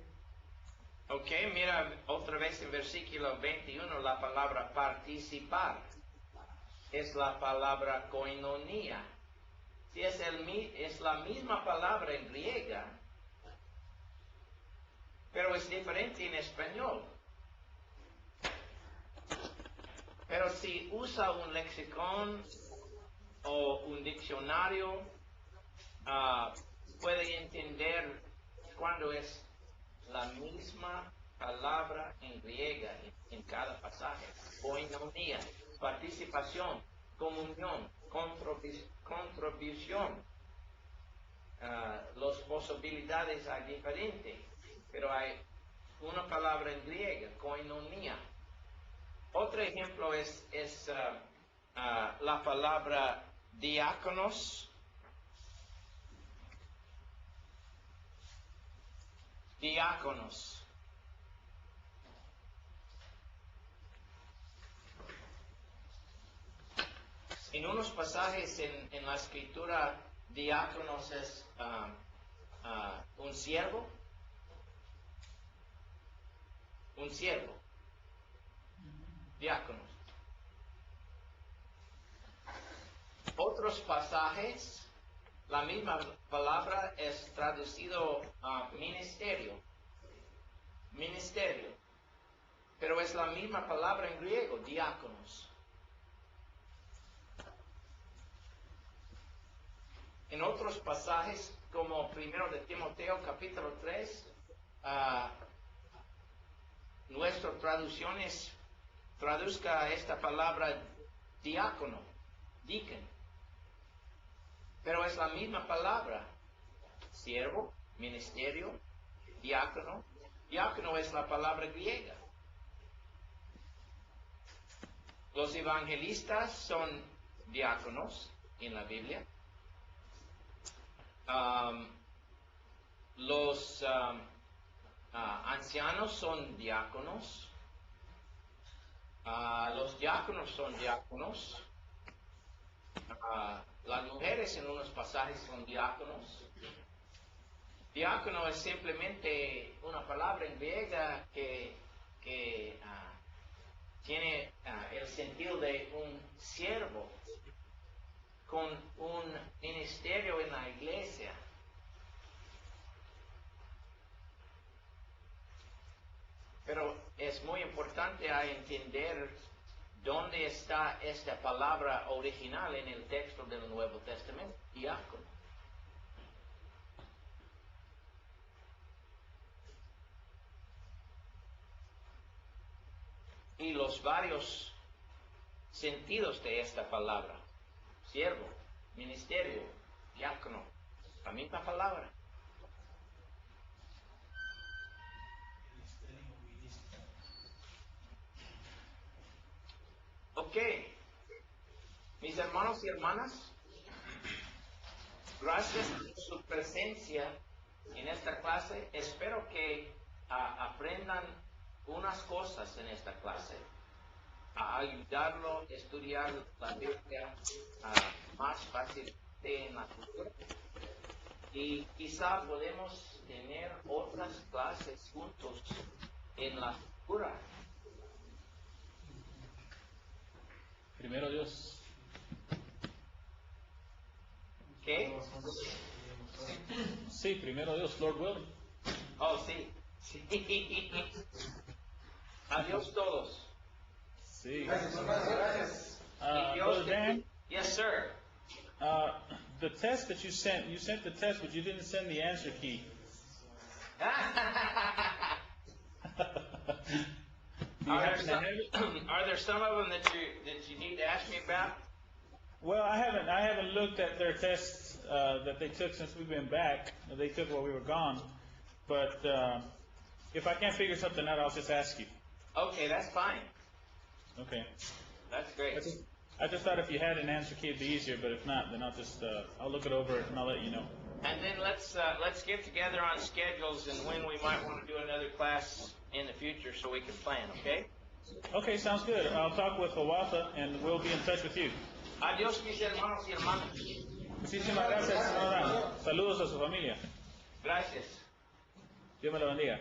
Ok, mira otra vez en versículo 21 la palabra participar. Es la palabra koinonia. Si es la misma palabra en griega, pero es diferente en español. Pero si usa un lexicon o un diccionario, puede entender cuando es la misma palabra en griega en cada pasaje. Koinonia, participación, comunión, contribución. Las posibilidades son diferentes, pero hay una palabra en griega, koinonia. Otro ejemplo es la palabra diáconos. Diáconos. En unos pasajes en la escritura, diáconos es un siervo. Un siervo. Diáconos. Otros pasajes, la misma palabra es traducido a ministerio. Ministerio. Pero es la misma palabra en griego, diáconos. En otros pasajes, como 1 de Timoteo capítulo 3, nuestra traducción es, traduzca esta palabra diácono, deacon. Pero es la misma palabra, siervo, ministerio, diácono. Diácono es la palabra griega. Los evangelistas son diáconos en la Biblia. Los ancianos son diáconos. Los diáconos son diáconos. Las mujeres en unos pasajes son diáconos. Diácono es simplemente una palabra en griega que tiene el sentido de un siervo con un ministerio en la iglesia. Pero es muy importante entender dónde está esta palabra original en el texto del Nuevo Testamento, diácono. Y los varios sentidos de esta palabra, siervo, ministerio, diácono, la misma palabra. Ok, mis hermanos y hermanas, gracias por su presencia en esta clase. Espero que aprendan unas cosas en esta clase, a ayudarlo a estudiar la Biblia más fácilmente en la cultura. Y quizá podemos tener otras clases juntos en la cultura. Primero Dios. ¿Qué? Sí, primero Dios, Lord willing. Oh, sí. Sí. Adiós todos. Sí. Gracias. Y Dios Brother Dan, Yes, sir. the test that you sent the test, but you didn't send the answer key. Do you happen to have it? Are there some of them that you need to ask me about? Well, I haven't looked at their tests that they took since we've been back. They took while we were gone. But if I can't figure something out, I'll just ask you. Okay, that's fine. Okay. That's great. I just thought if you had an answer key, it'd be easier. But if not, then I'll look it over and I'll let you know. And then let's get together on schedules and when we might want to do another class in the future so we can plan. Okay? Okay, sounds good. I'll talk with Hawatha and we'll be in touch with you. Adiós, mis hermanos y hermanas. Muchísimas gracias, señora. Saludos a su familia. Gracias. Dios me la bendiga.